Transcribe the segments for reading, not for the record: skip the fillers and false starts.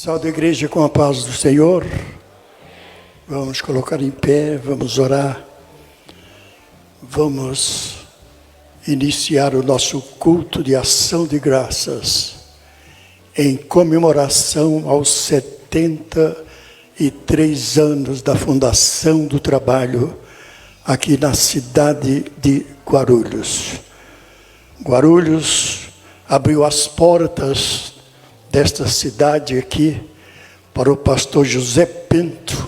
Salve a igreja com a paz do Senhor. Vamos colocar em pé, vamos orar. Vamos iniciar o nosso culto de ação de graças em comemoração aos 73 anos da fundação do trabalho aqui na cidade de Guarulhos. Guarulhos abriu as portas desta cidade aqui para o pastor José Pinto,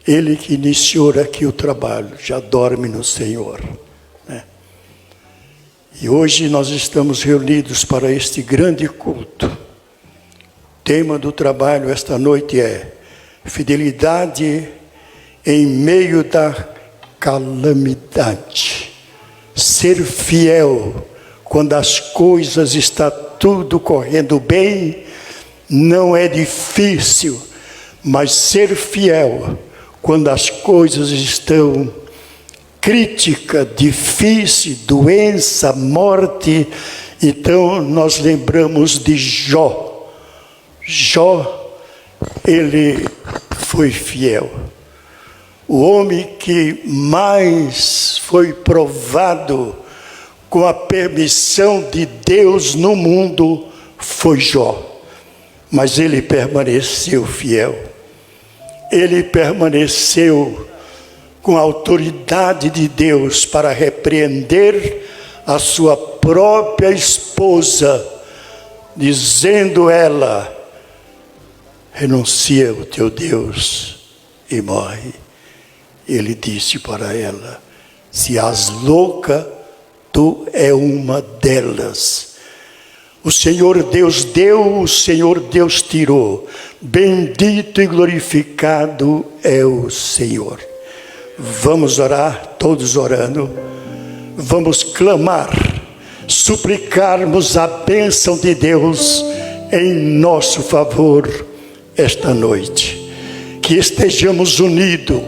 ele que iniciou aqui o trabalho, já dorme no Senhor, né? E hoje nós estamos reunidos para este grande culto. O tema do trabalho esta noite é fidelidade em meio da calamidade. Ser fiel quando as coisas estão tudo correndo bem, não é difícil, mas ser fiel quando as coisas estão crítica, difícil, doença, morte. Então nós lembramos de Jó. Jó, ele foi fiel. O homem que mais foi provado com a permissão de Deus no mundo foi Jó. Mas ele permaneceu fiel. Ele permaneceu com a autoridade de Deus para repreender a sua própria esposa, dizendo ela: renuncia o teu Deus e morre. Ele disse para ela: se és louca, tu é uma delas. O Senhor Deus deu, o Senhor Deus tirou. Bendito e glorificado é o Senhor. Vamos orar, todos orando. Vamos clamar, suplicarmos a bênção de Deus em nosso favor esta noite. Que estejamos unidos,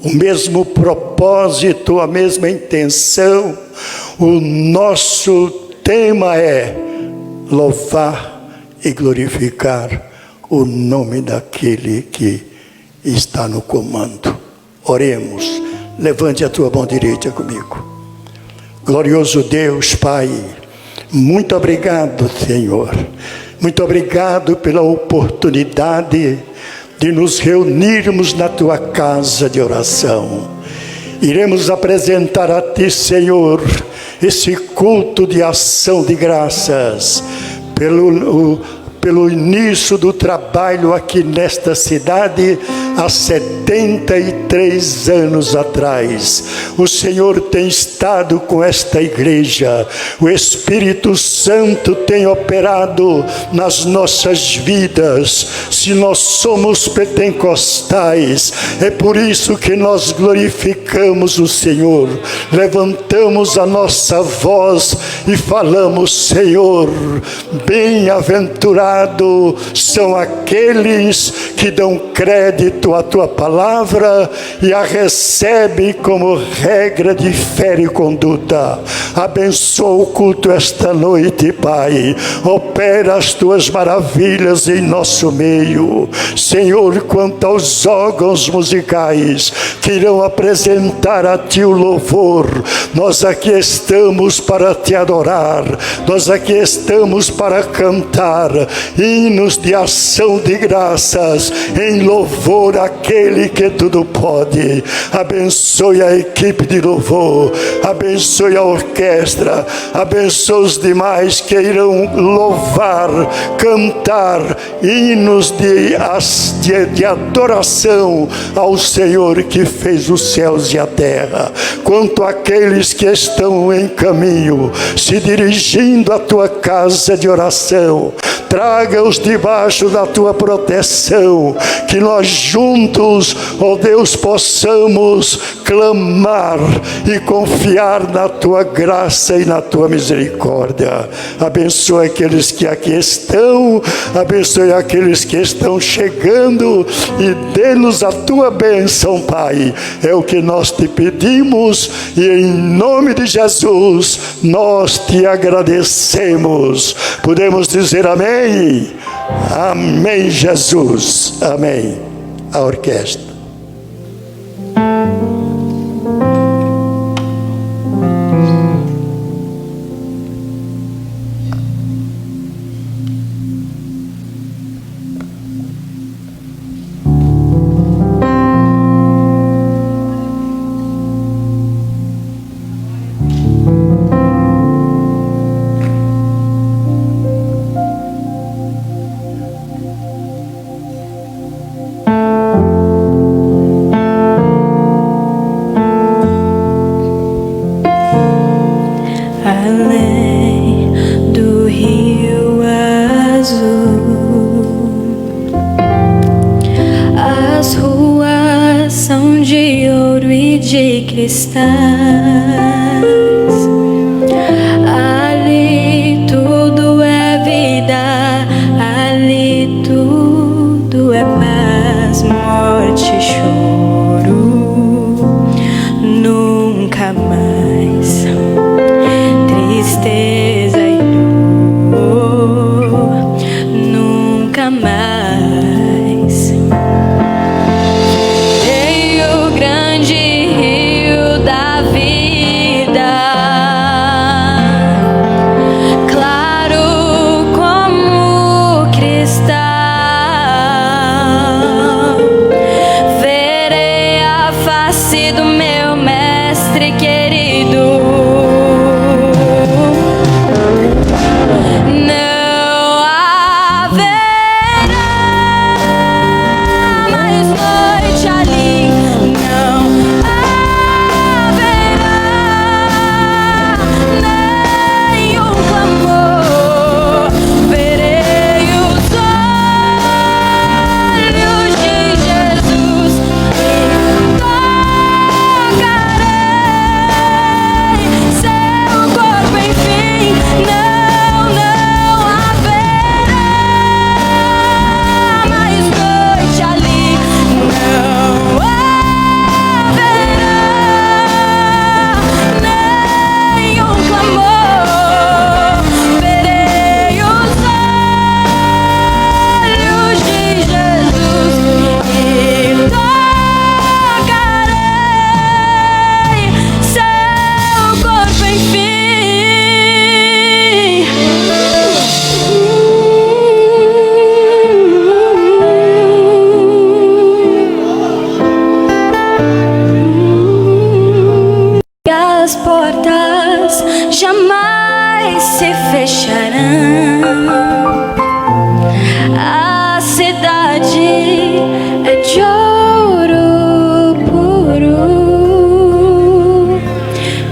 o mesmo propósito, a mesma intenção. O nosso tema é louvar e glorificar o nome daquele que está no comando. Oremos. Levante a tua mão direita comigo. Glorioso Deus, Pai, muito obrigado, Senhor. Muito obrigado pela oportunidade de nos reunirmos na tua casa de oração. Iremos apresentar a ti, Senhor, esse culto de ação de graças pelo início do trabalho aqui nesta cidade há 73 anos atrás. O Senhor tem estado com esta igreja, o Espírito Santo tem operado nas nossas vidas. Se nós somos pentecostais, é por isso que nós glorificamos o Senhor, levantamos a nossa voz e falamos: Senhor, bem-aventurado são aqueles que dão crédito à tua palavra e a recebem como regra de fé e conduta. Abençoa o culto esta noite, Pai. Opera as tuas maravilhas em nosso meio. Senhor, quanto aos órgãos musicais que irão apresentar a ti o louvor, nós aqui estamos para te adorar, nós aqui estamos para cantar hinos de ação de graças em louvor àquele que tudo pode. Abençoe a equipe de louvor, abençoe a orquestra, abençoe os demais que irão louvar, cantar hinos de adoração ao Senhor que fez os céus e a terra. Quanto àqueles que estão em caminho, se dirigindo à tua casa de oração, traga-os debaixo da tua proteção, que nós juntos, ó Deus, possamos clamar e confiar na tua graça e na tua misericórdia. Abençoe aqueles que aqui estão, abençoe aqueles que estão chegando e dê-nos a tua bênção, Pai. É o que nós te pedimos e em nome de Jesus nós te agradecemos. Podemos dizer amém? Amém, Jesus. Amém. A orquestra. Além do rio azul, as ruas são de ouro e de cristais. Ali tudo é vida, ali tudo é paz, morte e choro. Nunca mais tristeza e dor, nunca mais. Ei, o grande rio da vida, claro como cristal. Verei a face do meu mestre querido. As portas jamais se fecharão. A cidade é de ouro puro,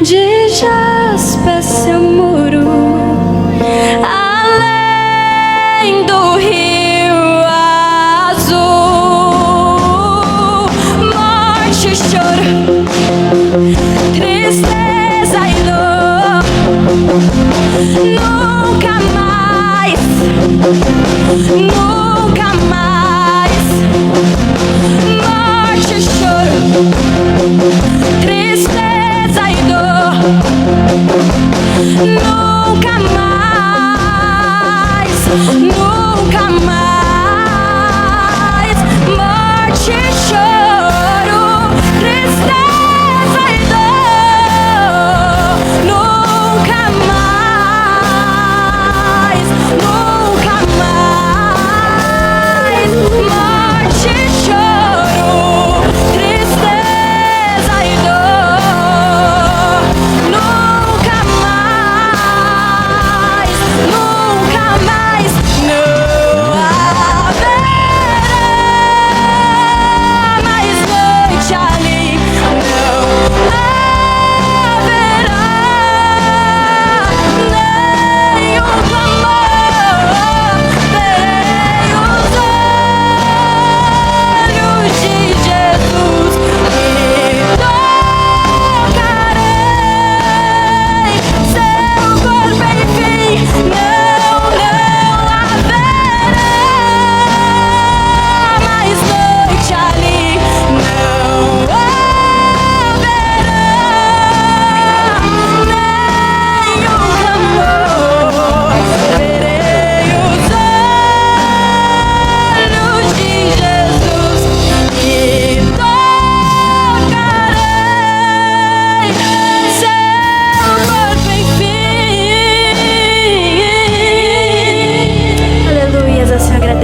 de jaspe seu muro. Além do rio azul, morte e choro, tristeza e dor. Nunca mais, nunca mais. Morte e choro, tristeza e dor. Nunca mais, nunca mais. Morte e choro, tristeza e dor. Nunca mais, nunca mais.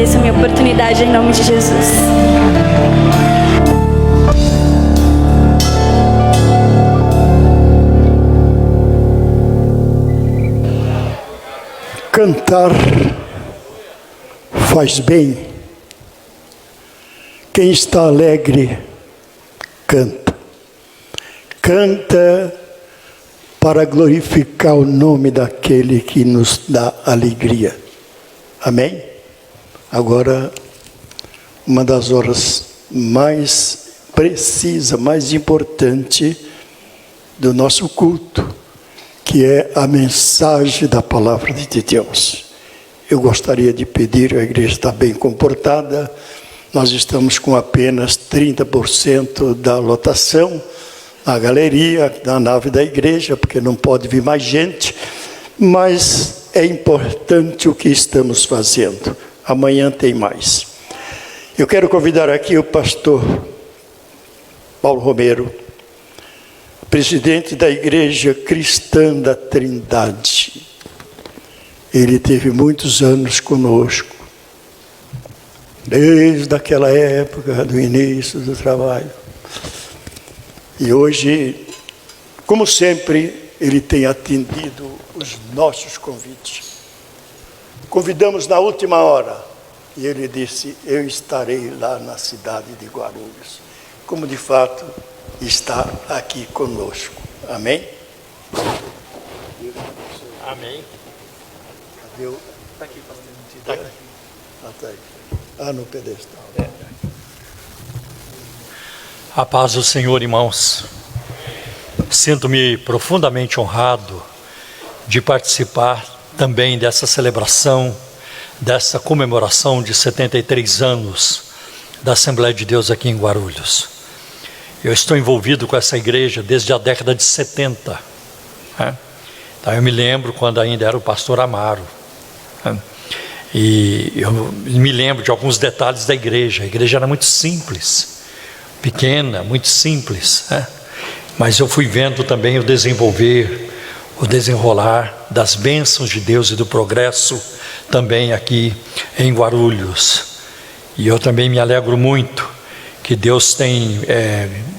agradeço a minha oportunidade em nome de Jesus. Cantar faz bem. Quem está alegre, canta. Canta para glorificar o nome daquele que nos dá alegria. Amém? Agora, uma das horas mais precisas, mais importante do nosso culto, que é a mensagem da palavra de Deus. Eu gostaria de pedir, a igreja está bem comportada, nós estamos com apenas 30% da lotação na galeria, na nave da igreja, porque não pode vir mais gente, mas é importante o que estamos fazendo. Amanhã tem mais. Eu quero convidar aqui o pastor Paulo Romero, presidente da Igreja Cristã da Trindade. Ele teve muitos anos conosco, desde aquela época do início do trabalho. E hoje, como sempre, ele tem atendido os nossos convites. Convidamos na última hora e ele disse: eu estarei lá na cidade de Guarulhos, como de fato está aqui conosco. Amém? Amém. Cadê o... Está aqui, pastor. Está aqui. Está aí. No pedestal. A paz do Senhor, irmãos. Sinto-me profundamente honrado de participar também dessa celebração, dessa comemoração de 73 anos da Assembleia de Deus aqui em Guarulhos. Eu estou envolvido com essa igreja desde a década de 70. Então eu me lembro quando ainda era o pastor Amaro. E eu me lembro de alguns detalhes da igreja. A igreja era muito simples, pequena, muito simples. Mas eu fui vendo também o desenvolver, o desenrolar das bênçãos de Deus e do progresso também aqui em Guarulhos. E eu também me alegro muito que Deus tem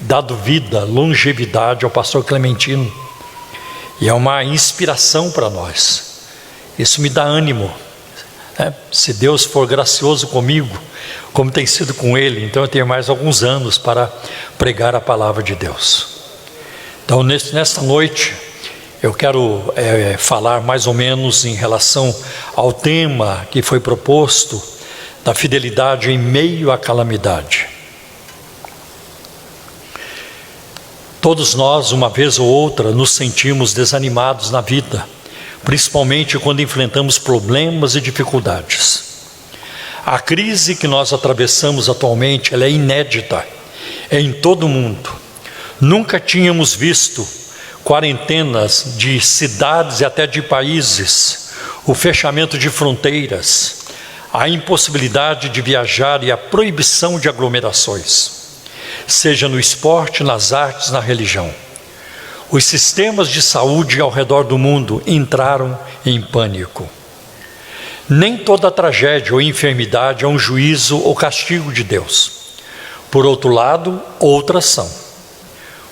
dado vida, longevidade ao pastor Clementino. E é uma inspiração para nós. Isso me dá ânimo. Se Deus for gracioso comigo, como tem sido com ele, então eu tenho mais alguns anos para pregar a palavra de Deus. Então nesta noite eu quero falar mais ou menos em relação ao tema que foi proposto, da fidelidade em meio à calamidade. Todos nós, uma vez ou outra, nos sentimos desanimados na vida, principalmente quando enfrentamos problemas e dificuldades. A crise que nós atravessamos atualmente, ela é inédita em todo o mundo. Nunca tínhamos visto quarentenas de cidades e até de países, o fechamento de fronteiras, a impossibilidade de viajar e a proibição de aglomerações, seja no esporte, nas artes, na religião. Os sistemas de saúde ao redor do mundo entraram em pânico. Nem toda tragédia ou enfermidade é um juízo ou castigo de Deus. Por outro lado, outras são.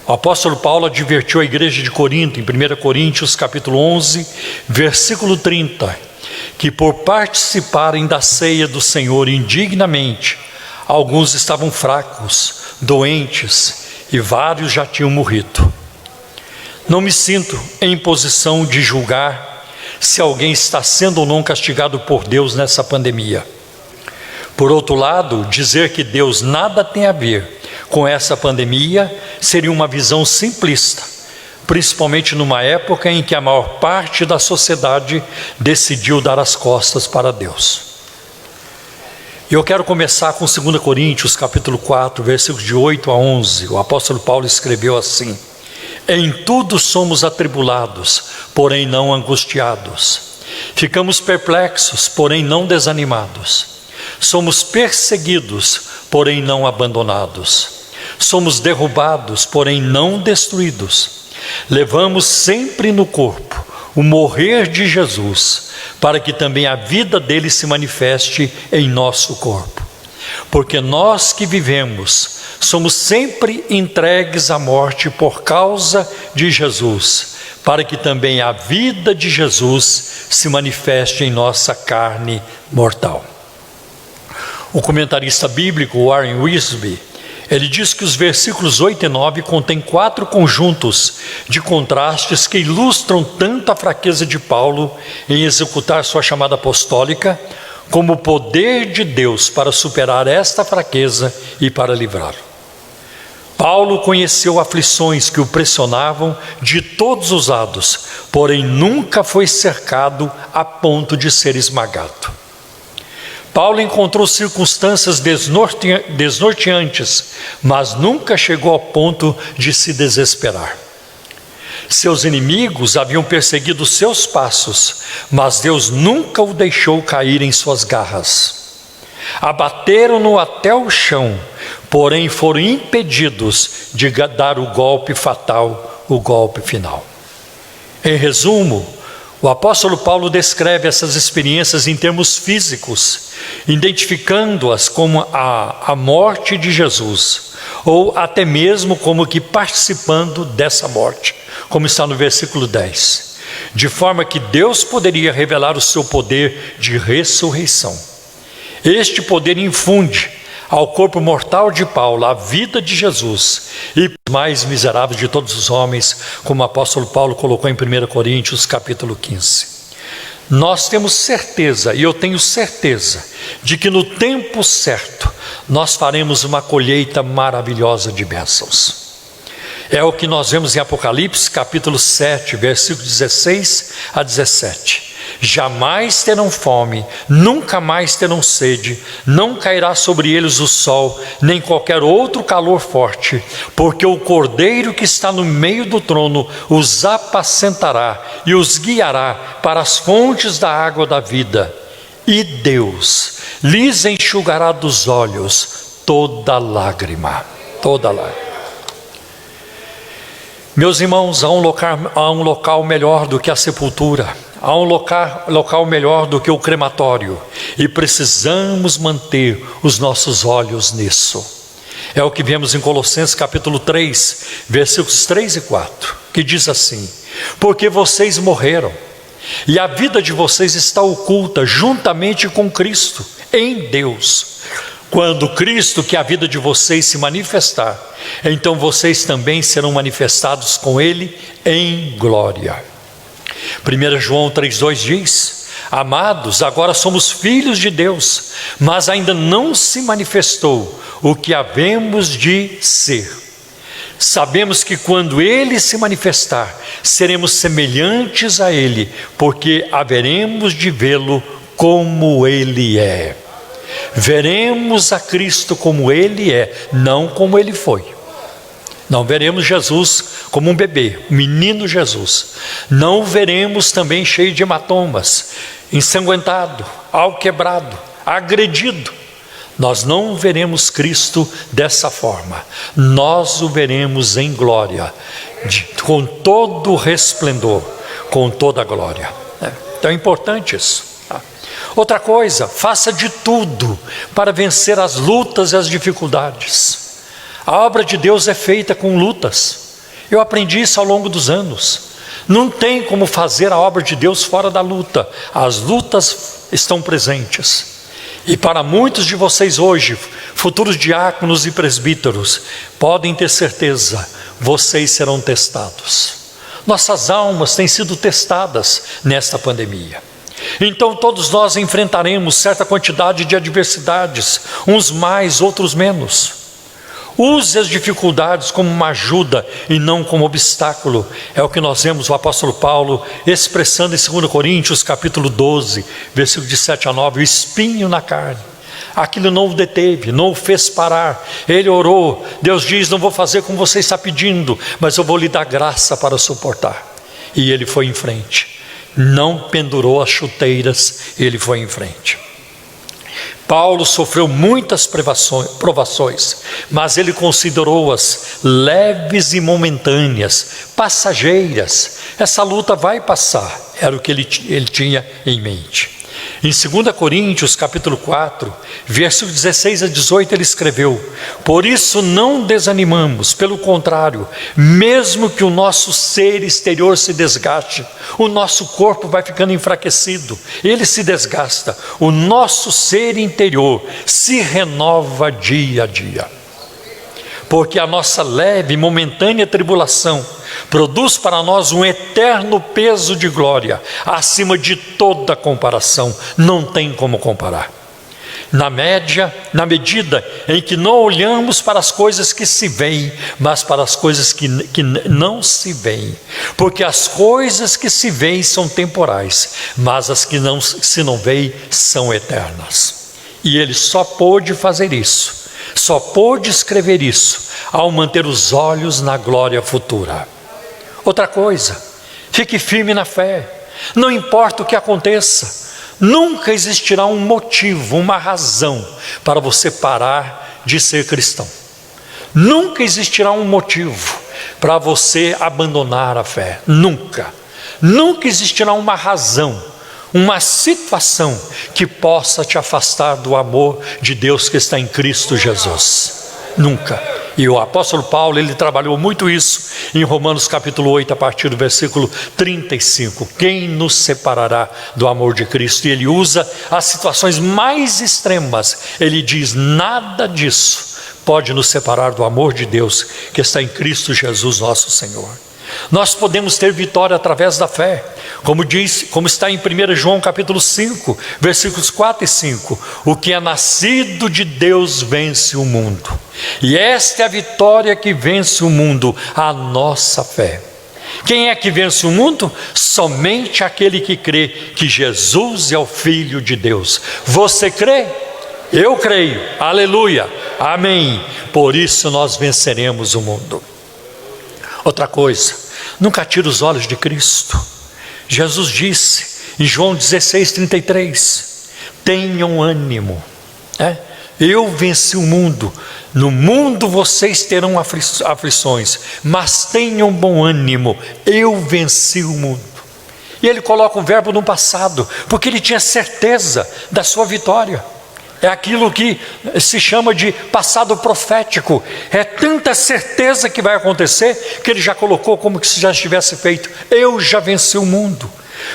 O apóstolo Paulo advertiu a igreja de Corinto, em 1 Coríntios capítulo 11, versículo 30, que por participarem da ceia do Senhor indignamente, alguns estavam fracos, doentes, e vários já tinham morrido. Não me sinto em posição de julgar se alguém está sendo ou não castigado por Deus nessa pandemia. Por outro lado, dizer que Deus nada tem a ver com essa pandemia seria uma visão simplista, principalmente numa época em que a maior parte da sociedade decidiu dar as costas para Deus. E eu quero começar com 2 Coríntios capítulo 4, versículos de 8 a 11. O apóstolo Paulo escreveu assim: em tudo somos atribulados, porém não angustiados. Ficamos perplexos, porém não desanimados. Somos perseguidos, porém não abandonados. Somos derrubados, porém não destruídos. Levamos sempre no corpo o morrer de Jesus, para que também a vida dele se manifeste em nosso corpo. Porque nós que vivemos, somos sempre entregues à morte por causa de Jesus, para que também a vida de Jesus se manifeste em nossa carne mortal. O comentarista bíblico Warren Wiersbe, ele diz que os versículos 8 e 9 contêm 4 conjuntos de contrastes que ilustram tanto a fraqueza de Paulo em executar sua chamada apostólica, como o poder de Deus para superar esta fraqueza e para livrá-lo. Paulo conheceu aflições que o pressionavam de todos os lados, porém nunca foi cercado a ponto de ser esmagado. Paulo encontrou circunstâncias desnorteantes, mas nunca chegou ao ponto de se desesperar. Seus inimigos haviam perseguido seus passos, mas Deus nunca o deixou cair em suas garras. Abateram-no até o chão, porém foram impedidos de dar o golpe fatal, o golpe final. Em resumo, o apóstolo Paulo descreve essas experiências em termos físicos, identificando-as como a morte de Jesus, ou até mesmo como que participando dessa morte, como está no versículo 10, de forma que Deus poderia revelar o seu poder de ressurreição. Este poder infunde ao corpo mortal de Paulo a vida de Jesus, e mais miserável de todos os homens, como o apóstolo Paulo colocou em 1 Coríntios capítulo 15. Nós temos certeza, e eu tenho certeza, de que no tempo certo nós faremos uma colheita maravilhosa de bênçãos. É o que nós vemos em Apocalipse capítulo 7, versículos 16 a 17. Jamais terão fome, nunca mais terão sede, não cairá sobre eles o sol, nem qualquer outro calor forte, porque o Cordeiro que está no meio do trono os apacentará e os guiará para as fontes da água da vida. E Deus lhes enxugará dos olhos toda lágrima, toda lágrima. Meus irmãos, há um local melhor do que a sepultura, há um local melhor do que o crematório, e precisamos manter os nossos olhos nisso. É o que vemos em Colossenses capítulo 3, versículos 3 e 4, que diz assim: porque vocês morreram, e a vida de vocês está oculta juntamente com Cristo, em Deus. Quando Cristo, que é a vida de vocês, se manifestar, então vocês também serão manifestados com Ele em glória. 1 João 3,2 diz: amados, agora somos filhos de Deus, mas ainda não se manifestou o que havemos de ser. Sabemos que quando Ele se manifestar, seremos semelhantes a Ele, porque haveremos de vê-lo como Ele é. Veremos a Cristo como Ele é, não como Ele foi. Não veremos Jesus como um bebê, um menino Jesus. Não o veremos também cheio de hematomas, ensanguentado, alquebrado, agredido. Nós não veremos Cristo dessa forma. Nós o veremos em glória, com todo o resplendor, com toda a glória. Então é importante isso. Outra coisa, faça de tudo para vencer as lutas e as dificuldades. A obra de Deus é feita com lutas. Eu aprendi isso ao longo dos anos. Não tem como fazer a obra de Deus fora da luta. As lutas estão presentes. E para muitos de vocês hoje, futuros diáconos e presbíteros, podem ter certeza, vocês serão testados. Nossas almas têm sido testadas nesta pandemia. Então todos nós enfrentaremos certa quantidade de adversidades, uns mais, outros menos. Use as dificuldades como uma ajuda e não como obstáculo. É o que nós vemos o apóstolo Paulo expressando em 2 Coríntios capítulo 12, versículo de 7 a 9, o espinho na carne. Aquilo não o deteve, não o fez parar. Ele orou, Deus diz: não vou fazer como você está pedindo, mas eu vou lhe dar graça para suportar. E ele foi em frente. Não pendurou as chuteiras, ele foi em frente. Paulo sofreu muitas provações, mas ele considerou-as leves e momentâneas, passageiras. Essa luta vai passar. Era o que ele tinha em mente. Em 2 Coríntios, capítulo 4, versículo 16 a 18, ele escreveu: por isso não desanimamos, pelo contrário, mesmo que o nosso ser exterior se desgaste, o nosso corpo vai ficando enfraquecido, ele se desgasta, o nosso ser interior se renova dia a dia. Porque a nossa leve e momentânea tribulação produz para nós um eterno peso de glória, acima de toda comparação, não tem como comparar. Na medida em que não olhamos para as coisas que se veem, mas para as coisas que não se veem. Porque as coisas que se veem são temporais, mas as que se não veem são eternas. E ele só pôde fazer isso, só pôde escrever isso, ao manter os olhos na glória futura. Outra coisa, fique firme na fé, não importa o que aconteça, nunca existirá um motivo, uma razão para você parar de ser cristão. Nunca existirá um motivo para você abandonar a fé, nunca. Nunca existirá uma razão, uma situação que possa te afastar do amor de Deus que está em Cristo Jesus. Nunca. E o apóstolo Paulo, ele trabalhou muito isso em Romanos capítulo 8, a partir do versículo 35. Quem nos separará do amor de Cristo? E ele usa as situações mais extremas. Ele diz: nada disso pode nos separar do amor de Deus que está em Cristo Jesus nosso Senhor. Nós podemos ter vitória através da fé, como está em 1 João capítulo 5, versículos 4 e 5. O que é nascido de Deus vence o mundo, e esta é a vitória que vence o mundo, a nossa fé. Quem é que vence o mundo? Somente aquele que crê que Jesus é o Filho de Deus. Você crê? Eu creio, aleluia, amém. Por isso nós venceremos o mundo. Outra coisa, nunca tire os olhos de Cristo. Jesus disse em João 16:33, tenham ânimo, eu venci o mundo, no mundo vocês terão aflições, mas tenham bom ânimo, eu venci o mundo. E ele coloca o verbo no passado, porque ele tinha certeza da sua vitória. É aquilo que se chama de passado profético. É tanta certeza que vai acontecer, que ele já colocou como que se já estivesse feito. Eu já venci o mundo.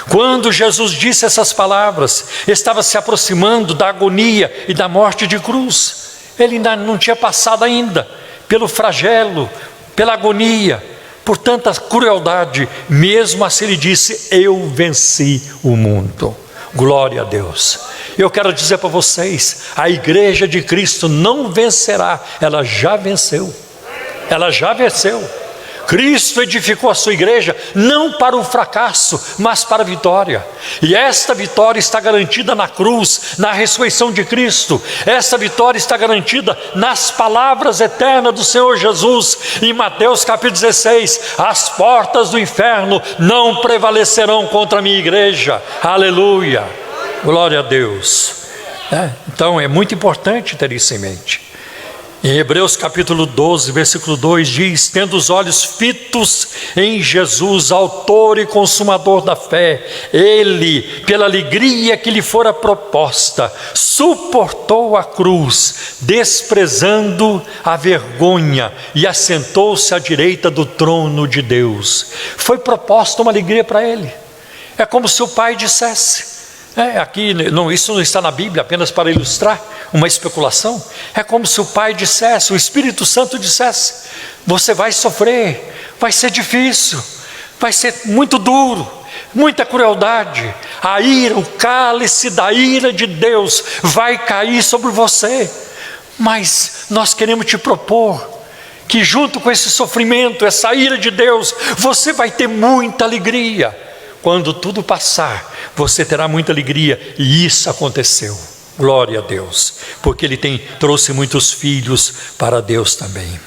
Quando Jesus disse essas palavras, estava se aproximando da agonia e da morte de cruz. Ele ainda não tinha passado ainda pelo flagelo, pela agonia, por tanta crueldade. Mesmo assim ele disse: eu venci o mundo. Glória a Deus. Eu quero dizer para vocês, a igreja de Cristo não vencerá, ela já venceu. Ela já venceu. Cristo edificou a sua igreja não para o fracasso, mas para a vitória. E esta vitória está garantida na cruz, na ressurreição de Cristo. Esta vitória está garantida nas palavras eternas do Senhor Jesus. Em Mateus capítulo 16, as portas do inferno não prevalecerão contra a minha igreja. Aleluia, glória a Deus. Então é muito importante ter isso em mente. Em Hebreus capítulo 12, versículo 2 diz: tendo os olhos fitos em Jesus, autor e consumador da fé, ele, pela alegria que lhe fora proposta, suportou a cruz, desprezando a vergonha, e assentou-se à direita do trono de Deus. Foi proposta uma alegria para ele. É como se o pai dissesse, aqui não, isso não está na Bíblia, apenas para ilustrar uma especulação. É como se o Pai dissesse, o Espírito Santo dissesse: você vai sofrer, vai ser difícil, vai ser muito duro, muita crueldade, a ira, o cálice da ira de Deus vai cair sobre você, mas nós queremos te propor que junto com esse sofrimento, essa ira de Deus, você vai ter muita alegria. Quando tudo passar, você terá muita alegria. E isso aconteceu, glória a Deus, porque Ele trouxe muitos filhos para Deus também.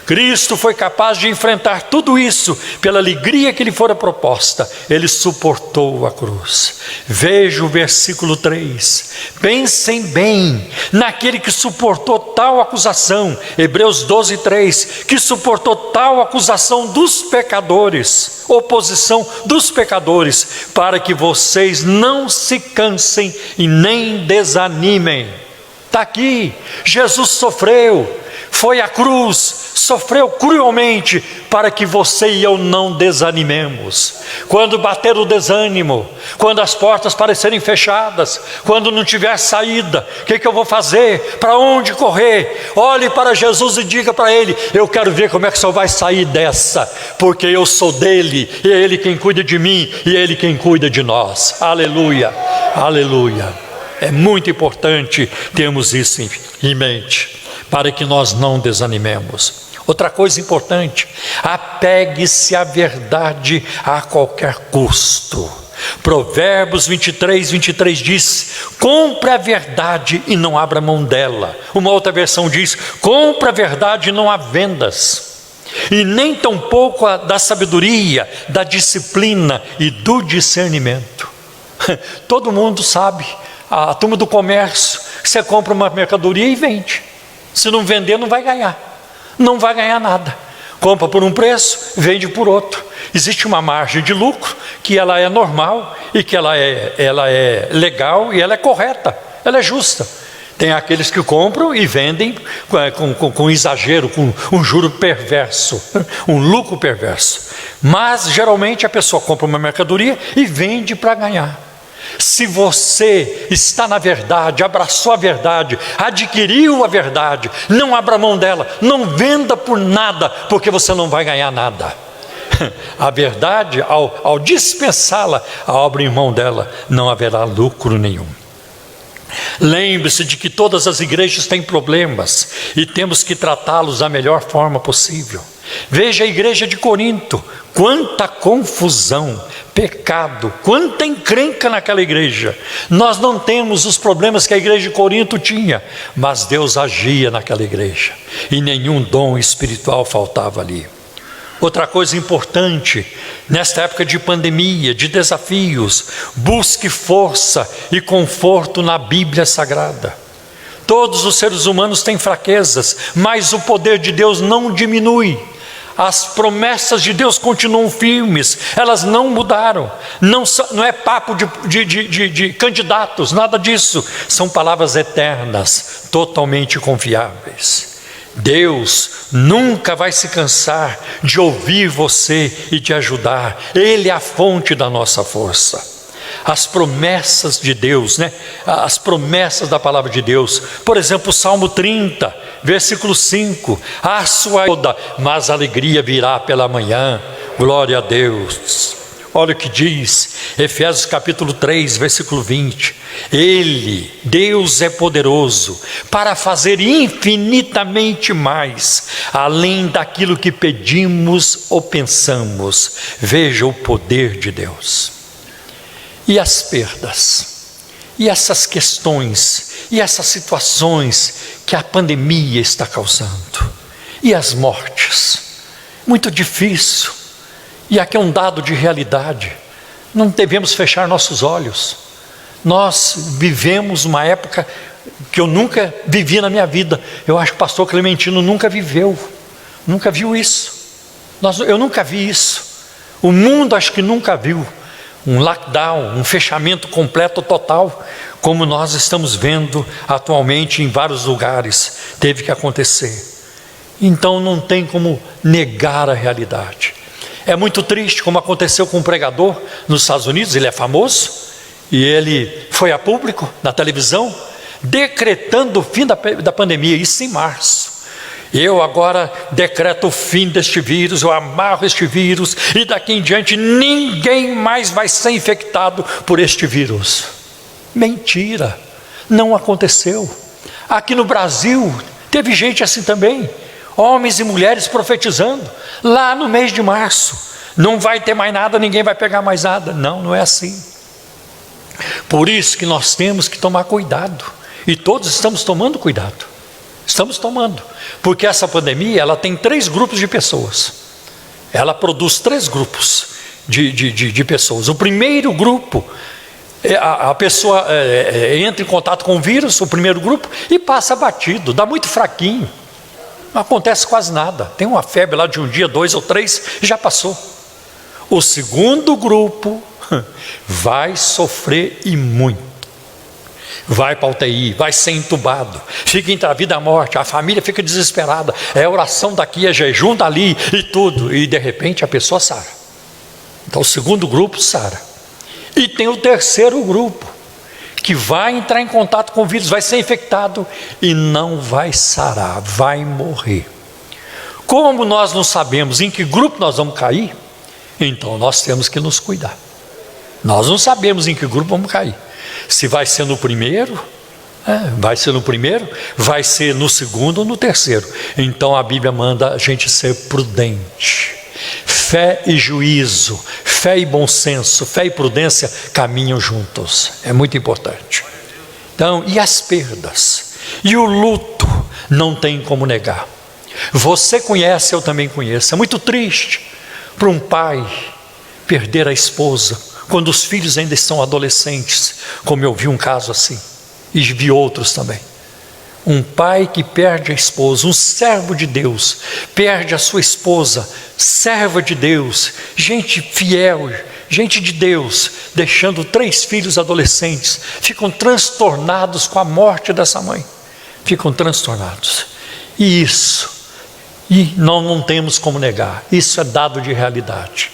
Cristo foi capaz de enfrentar tudo isso pela alegria que lhe fora proposta. Ele suportou a cruz. Veja o versículo 3. Pensem bem naquele que suportou tal acusação, Hebreus 12, 3, que suportou tal acusação dos pecadores, oposição dos pecadores, para que vocês não se cansem e nem desanimem. Está aqui, Jesus sofreu, foi à cruz, sofreu cruelmente para que você e eu não desanimemos. Quando bater o desânimo, quando as portas parecerem fechadas, quando não tiver saída, o que eu vou fazer? Para onde correr? Olhe para Jesus e diga para Ele: eu quero ver como é que o Senhor vai sair dessa, porque eu sou dele, e é Ele quem cuida de mim, e é Ele quem cuida de nós. Aleluia, aleluia. É muito importante termos isso em mente, para que nós não desanimemos. Outra coisa importante: apegue-se à verdade a qualquer custo. Provérbios 23, 23 diz: compre a verdade e não abra mão dela. Uma outra versão diz: compre a verdade e não há vendas. E nem tampouco da sabedoria, da disciplina e do discernimento. Todo mundo sabe, a turma do comércio, você compra uma mercadoria e vende. Se não vender, não vai ganhar. Não vai ganhar nada. Compra por um preço, vende por outro. Existe uma margem de lucro que ela é normal e que ela é legal e ela é correta, ela é justa. Tem aqueles que compram e vendem com exagero, com um juro perverso, um lucro perverso. Mas geralmente a pessoa compra uma mercadoria e vende para ganhar. Se você está na verdade, abraçou a verdade, adquiriu a verdade, não abra mão dela, não venda por nada, porque você não vai ganhar nada. A verdade, ao dispensá-la, ao abrir mão dela, não haverá lucro nenhum. Lembre-se de que todas as igrejas têm problemas e temos que tratá-los da melhor forma possível. Veja a igreja de Corinto, quanta confusão, pecado, quanta encrenca naquela igreja. Nós não temos os problemas que a igreja de Corinto tinha, mas Deus agia naquela igreja e nenhum dom espiritual faltava ali. Outra coisa importante, nesta época de pandemia, de desafios, busque força e conforto na Bíblia Sagrada. Todos os seres humanos têm fraquezas, mas o poder de Deus não diminui. As promessas de Deus continuam firmes, elas não mudaram. Não é papo de candidatos, nada disso. São palavras eternas, totalmente confiáveis. Deus nunca vai se cansar de ouvir você e de ajudar. Ele é a fonte da nossa força. As promessas de Deus, as promessas da palavra de Deus. Por exemplo, o Salmo 30, versículo 5: a sua toda, mas a alegria virá pela manhã. Glória a Deus. Olha o que diz Efésios capítulo 3, versículo 20: Ele, Deus, é poderoso para fazer infinitamente mais, além daquilo que pedimos ou pensamos. Veja o poder de Deus. E as perdas, e essas questões, e essas situações que a pandemia está causando, e as mortes, muito difícil. E aqui é um dado de realidade, não devemos fechar nossos olhos. Nós vivemos uma época que eu nunca vivi na minha vida. Eu acho que o pastor Clementino nunca viu isso. Eu nunca vi isso. O mundo acho que nunca viu um lockdown, um fechamento completo, total, como nós estamos vendo atualmente em vários lugares. Teve que acontecer. Então não tem como negar a realidade. É muito triste, como aconteceu com um pregador nos Estados Unidos. Ele é famoso e ele foi a público na televisão decretando o fim da pandemia, isso em março. Eu agora decreto o fim deste vírus, eu amarro este vírus e daqui em diante ninguém mais vai ser infectado por este vírus. Mentira, não aconteceu. Aqui no Brasil teve gente assim também, homens e mulheres profetizando lá no mês de março: não vai ter mais nada, ninguém vai pegar mais nada. Não é assim. Por isso que nós temos que tomar cuidado, e todos estamos tomando cuidado. Estamos tomando, porque essa pandemia, ela tem 3 grupos de pessoas. Ela produz 3 grupos de pessoas. O primeiro grupo a pessoa entra em contato com o vírus, o primeiro grupo, e passa batido, dá muito fraquinho. Não acontece quase nada. Tem uma febre lá de um dia, 2 ou 3, e já passou. O segundo grupo vai sofrer e muito. Vai para a UTI, vai ser entubado, fica entre a vida e a morte, a família fica desesperada, é oração daqui, é jejum dali e tudo, e de repente a pessoa sara. Então o segundo grupo sara. E tem o terceiro grupo, que vai entrar em contato com o vírus, vai ser infectado e não vai sarar, vai morrer. Como nós não sabemos em que grupo nós vamos cair, então nós temos que nos cuidar. Nós não sabemos em que grupo vamos cair. Se vai ser no primeiro, vai ser no primeiro, vai ser no segundo ou no terceiro. Então a Bíblia manda a gente ser prudente. Fé e juízo, fé e bom senso, fé e prudência caminham juntos. É muito importante. Então, e as perdas? E o luto? Não tem como negar. Você conhece, eu também conheço. É muito triste para um pai perder a esposa quando os filhos ainda estão adolescentes, como eu vi um caso assim, e vi outros também. Um pai que perde a esposa, um servo de Deus, perde a sua esposa, serva de Deus, gente fiel, gente de Deus, deixando 3 filhos adolescentes, ficam transtornados com a morte dessa mãe, ficam transtornados. E nós não temos como negar, isso é dado de realidade.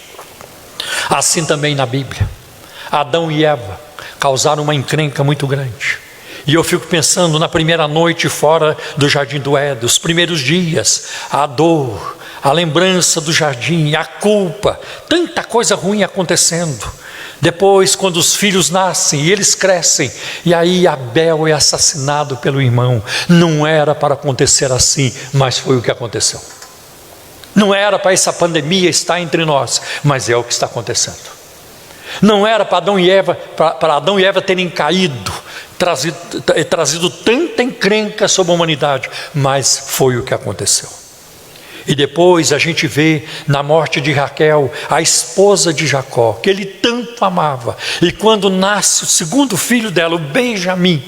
Assim também na Bíblia, Adão e Eva causaram uma encrenca muito grande. E eu fico pensando na primeira noite fora do jardim do Éden, os primeiros dias, a dor, a lembrança do jardim, a culpa, tanta coisa ruim acontecendo. Depois, quando os filhos nascem e eles crescem, e aí Abel é assassinado pelo irmão. Não era para acontecer assim, mas foi o que aconteceu. Não era para essa pandemia estar entre nós, mas é o que está acontecendo. Não era para Adão e Eva terem caído, trazido tanta encrenca sobre a humanidade, mas foi o que aconteceu. E depois a gente vê na morte de Raquel, a esposa de Jacó, que ele tanto amava, e quando nasce o segundo filho dela, o Benjamim,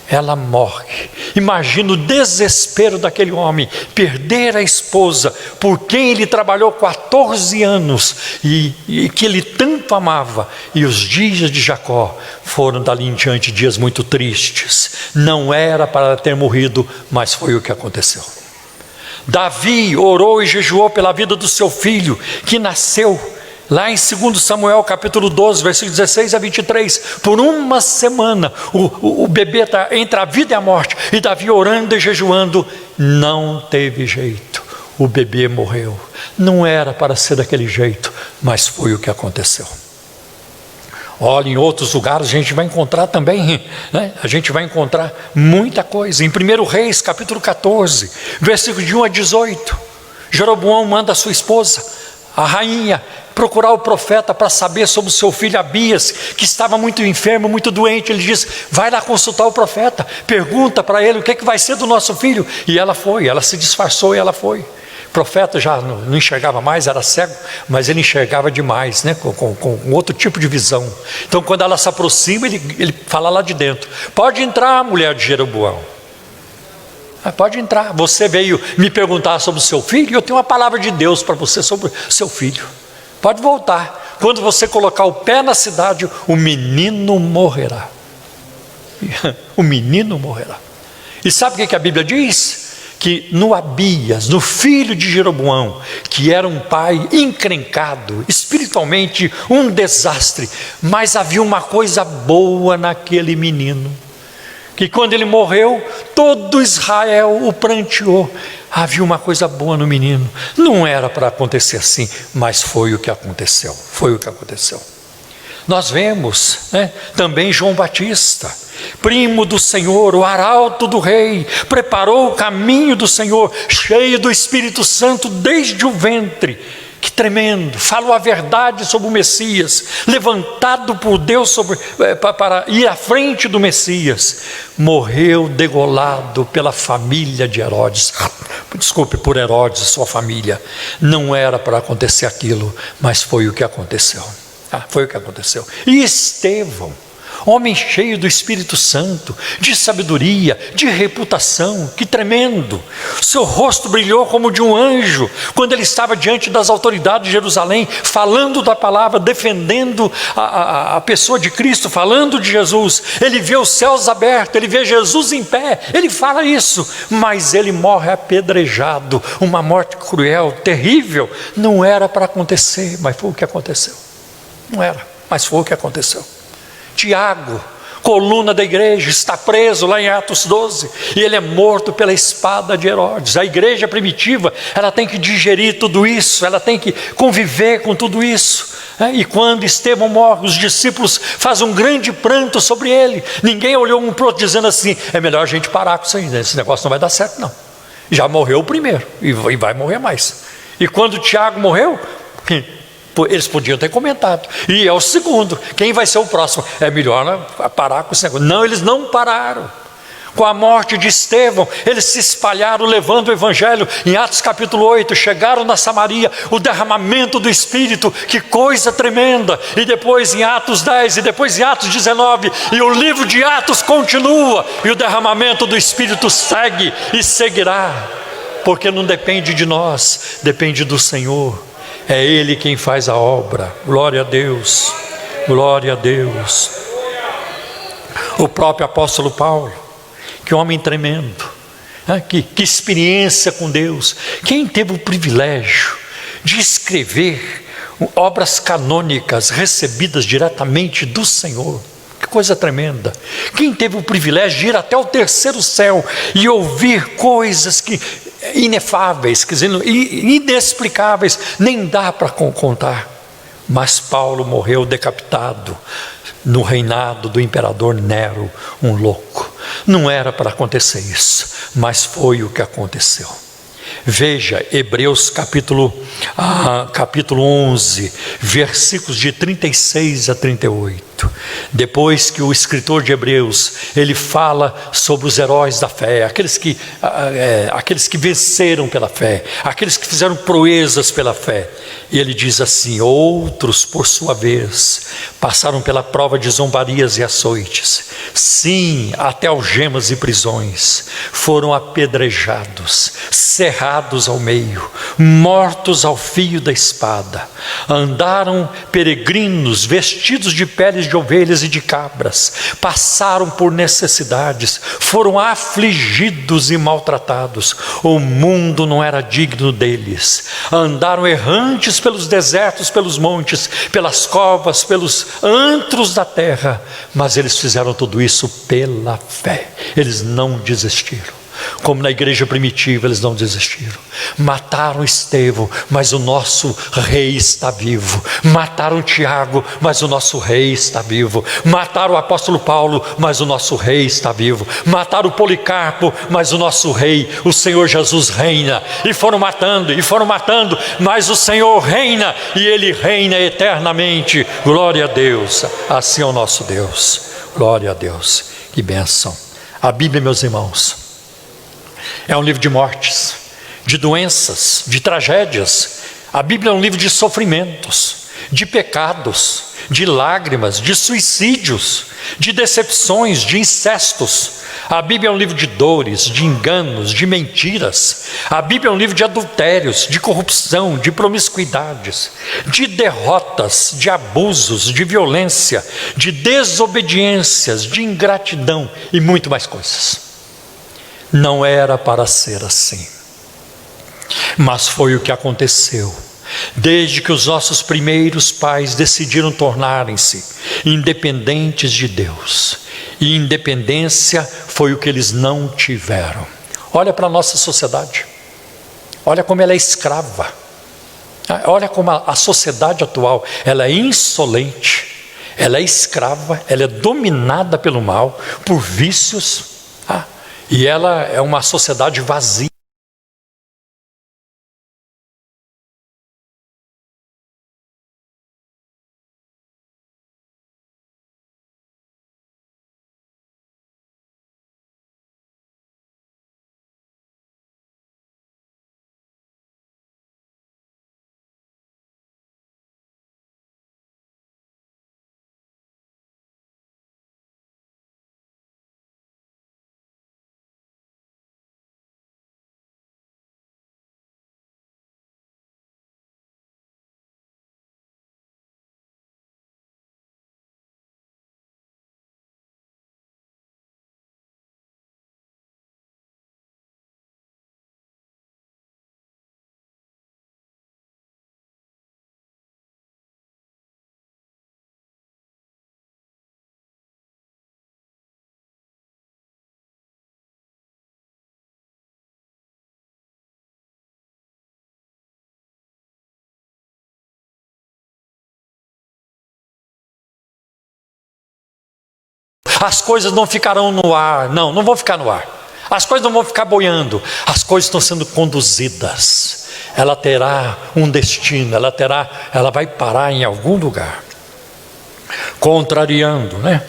ela morre. Imagina o desespero daquele homem, perder a esposa, por quem ele trabalhou 14 anos, e que ele tanto amava. E os dias de Jacó foram dali em diante dias muito tristes. Não era para ter morrido, mas foi o que aconteceu. Davi orou e jejuou pela vida do seu filho, que nasceu lá em 2 Samuel capítulo 12, versículos 16 a 23, por uma semana, o bebê está entre a vida e a morte, e Davi orando e jejuando, não teve jeito, o bebê morreu. Não era para ser daquele jeito, mas foi o que aconteceu. Olha, em outros lugares a gente vai encontrar também, né? A gente vai encontrar muita coisa. Em 1 Reis capítulo 14, versículo de 1 a 18, Jeroboão manda a sua esposa, a rainha, procurar o profeta para saber sobre o seu filho Abias, que estava muito enfermo, muito doente. Ele diz: vai lá consultar o profeta, pergunta para ele o que vai ser do nosso filho. E ela foi, ela se disfarçou e ela foi. O profeta já não enxergava mais, era cego, mas ele enxergava demais, né? com outro tipo de visão. Então quando ela se aproxima, ele fala lá de dentro: pode entrar, mulher de Jeroboão. Pode entrar, você veio me perguntar sobre o seu filho, e eu tenho uma palavra de Deus para você sobre o seu filho. Pode voltar. Quando você colocar o pé na cidade, o menino morrerá. O menino morrerá. E sabe o que a Bíblia diz? Que no Abias, no filho de Jeroboão, que era um pai encrencado, espiritualmente um desastre, mas havia uma coisa boa naquele menino, que quando ele morreu, todo Israel o pranteou. Havia uma coisa boa no menino. Não era para acontecer assim, mas foi o que aconteceu. Foi o que aconteceu. Nós vemos, né, também João Batista, primo do Senhor, o arauto do rei, preparou o caminho do Senhor, cheio do Espírito Santo desde o ventre. Que tremendo, falou a verdade sobre o Messias, levantado por Deus para ir à frente do Messias. Morreu degolado pela família de Herodes, por Herodes e sua família. Não era para acontecer aquilo, mas foi o que aconteceu. Foi o que aconteceu. E Estevão, Homem cheio do Espírito Santo, de sabedoria, de reputação, que tremendo! Seu rosto brilhou como de um anjo, quando ele estava diante das autoridades de Jerusalém, falando da palavra, defendendo a pessoa de Cristo, falando de Jesus. Ele vê os céus abertos, ele vê Jesus em pé, ele fala isso, mas ele morre apedrejado, uma morte cruel, terrível. Não era para acontecer, mas foi o que aconteceu. Não era, mas foi o que aconteceu. Tiago, coluna da igreja, está preso lá em Atos 12, e ele é morto pela espada de Herodes. A igreja primitiva, ela tem que digerir tudo isso, ela tem que conviver com tudo isso, e quando Estevão morre, os discípulos fazem um grande pranto sobre ele. Ninguém olhou um para o outro dizendo assim: é melhor a gente parar com isso aí, esse negócio não vai dar certo não. Já morreu o primeiro, e vai morrer mais. E quando Tiago morreu, eles podiam ter comentado: e é o segundo, quem vai ser o próximo? É melhor parar com esse negócio. Não, eles não pararam. Com a morte de Estevão, eles se espalharam levando o evangelho. Em Atos capítulo 8, chegaram na Samaria, o derramamento do Espírito, que coisa tremenda. E depois em Atos 10, e depois em Atos 19, e o livro de Atos continua, e o derramamento do Espírito segue e seguirá, porque não depende de nós, depende do Senhor. É Ele quem faz a obra. Glória a Deus, glória a Deus. O próprio apóstolo Paulo, que homem tremendo, que experiência com Deus. Quem teve o privilégio de escrever obras canônicas recebidas diretamente do Senhor? Que coisa tremenda. Quem teve o privilégio de ir até o terceiro céu e ouvir coisas inefáveis, quer dizer, inexplicáveis, nem dá para contar. Mas Paulo morreu decapitado no reinado do imperador Nero, um louco. Não era para acontecer isso, mas foi o que aconteceu. Veja Hebreus capítulo 11, versículos de 36 a 38. Depois que o escritor de Hebreus, ele fala sobre os heróis da fé, aqueles que venceram pela fé, aqueles que fizeram proezas pela fé. E ele diz assim: outros, por sua vez, passaram pela prova de zombarias e açoites, sim, até algemas e prisões, foram apedrejados, cerrados ao meio, mortos ao fio da espada, andaram peregrinos, vestidos de peles de ovelhas e de cabras, passaram por necessidades, foram afligidos e maltratados, o mundo não era digno deles, andaram errantes pelos desertos, pelos montes, pelas covas, pelos antros da terra, mas eles fizeram tudo isso pela fé. Eles não desistiram. Como na igreja primitiva, eles não desistiram. Mataram Estevão, mas o nosso rei está vivo. Mataram Tiago, mas o nosso rei está vivo. Mataram o apóstolo Paulo, mas o nosso rei está vivo. Mataram o Policarpo, mas o nosso rei, o Senhor Jesus, reina. E foram matando, mas o Senhor reina, e Ele reina eternamente. Glória a Deus. Assim é o nosso Deus. Glória a Deus. Que bênção. A Bíblia, meus irmãos, é um livro de mortes, de doenças, de tragédias. A Bíblia é um livro de sofrimentos, de pecados, de lágrimas, de suicídios, de decepções, de incestos. A Bíblia é um livro de dores, de enganos, de mentiras. A Bíblia é um livro de adultérios, de corrupção, de promiscuidades, de derrotas, de abusos, de violência, de desobediências, de ingratidão e muito mais coisas. Não era para ser assim, mas foi o que aconteceu. Desde que os nossos primeiros pais decidiram tornarem-se independentes de Deus, e independência foi o que eles não tiveram. Olha para a nossa sociedade, olha como ela é escrava, olha como a sociedade atual, ela é insolente, ela é escrava, ela é dominada pelo mal, por vícios, e ela é uma sociedade vazia. as coisas não ficarão no ar. Não, não vão ficar no ar. As coisas não vão ficar boiando. As coisas estão sendo conduzidas. Ela terá um destino, ela vai parar em algum lugar. Contrariando, né?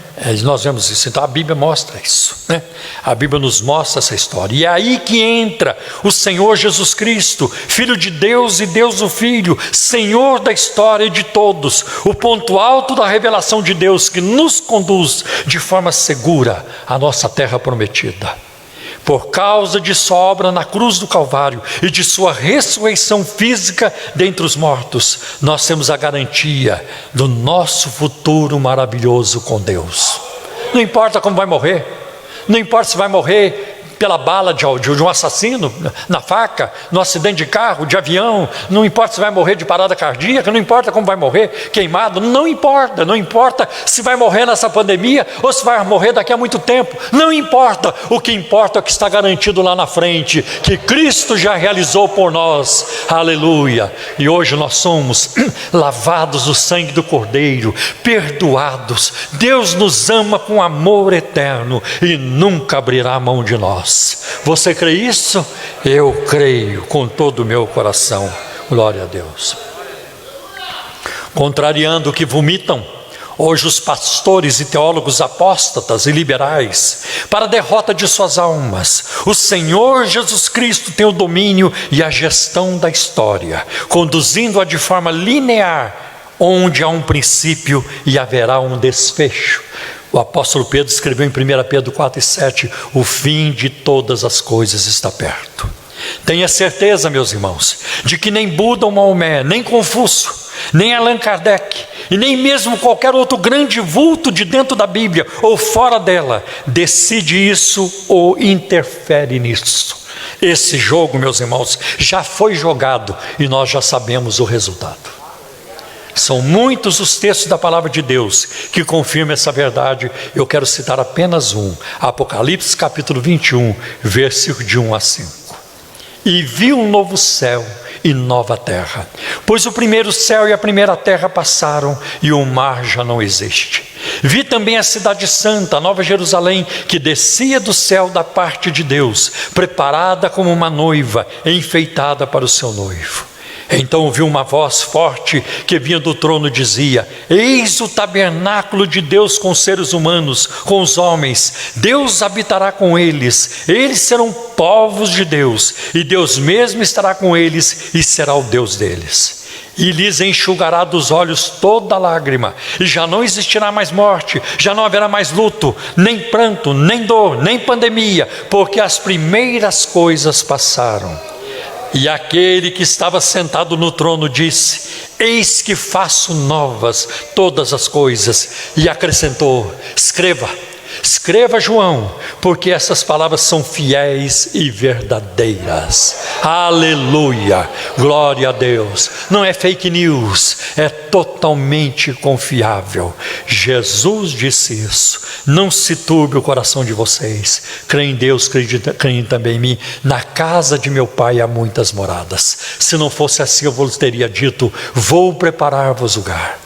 Nós vemos isso, então a Bíblia mostra isso, né? A Bíblia nos mostra essa história. E é aí que entra o Senhor Jesus Cristo, Filho de Deus e Deus o Filho, Senhor da história de todos, o ponto alto da revelação de Deus que nos conduz de forma segura à nossa terra prometida. Por causa de sua obra na cruz do Calvário e de sua ressurreição física dentre os mortos, nós temos a garantia do nosso futuro maravilhoso com Deus. Não importa como vai morrer, não importa se vai morrer pela bala de um assassino, na faca, no acidente de carro, de avião, não importa se vai morrer de parada cardíaca, não importa como vai morrer, queimado, não importa se vai morrer nessa pandemia ou se vai morrer daqui a muito tempo, não importa, o que importa é o que está garantido lá na frente, que Cristo já realizou por nós, aleluia, e hoje nós somos lavados no sangue do Cordeiro, perdoados, Deus nos ama com amor eterno e nunca abrirá a mão de nós. Você crê isso? Eu creio com todo o meu coração. Glória a Deus. Contrariando o que vomitam hoje os pastores e teólogos apóstatas e liberais para a derrota de suas almas, o Senhor Jesus Cristo tem o domínio e a gestão da história, conduzindo-a de forma linear, onde há um princípio e haverá um desfecho. O apóstolo Pedro escreveu em 1 Pedro 4:7, o fim de todas as coisas está perto. Tenha certeza, meus irmãos, de que nem Buda ou Maomé, nem Confúcio, nem Allan Kardec, e nem mesmo qualquer outro grande vulto de dentro da Bíblia ou fora dela, decide isso ou interfere nisso. Esse jogo, meus irmãos, já foi jogado e nós já sabemos o resultado. São muitos os textos da palavra de Deus que confirmam essa verdade. Eu quero citar apenas um, Apocalipse capítulo 21, versículo de 1 a 5. E vi um novo céu e nova terra, pois o primeiro céu e a primeira terra passaram e o mar já não existe. Vi também a cidade santa, a Nova Jerusalém, que descia do céu da parte de Deus, preparada como uma noiva, enfeitada para o seu noivo. Então ouvi uma voz forte que vinha do trono e dizia: eis o tabernáculo de Deus com os seres humanos, com os homens. Deus habitará com eles, eles serão povos de Deus, e Deus mesmo estará com eles e será o Deus deles. E lhes enxugará dos olhos toda lágrima, e já não existirá mais morte, já não haverá mais luto, nem pranto, nem dor, nem pandemia, porque as primeiras coisas passaram. E aquele que estava sentado no trono disse: eis que faço novas todas as coisas. E acrescentou: escreva João, porque essas palavras são fiéis e verdadeiras. Aleluia, glória a Deus. Não é fake news, é totalmente confiável. Jesus disse isso. Não se turbe o coração de vocês. Creem em Deus, creem também em mim. Na casa de meu pai há muitas moradas. Se não fosse assim, eu vos teria dito: vou preparar-vos lugar.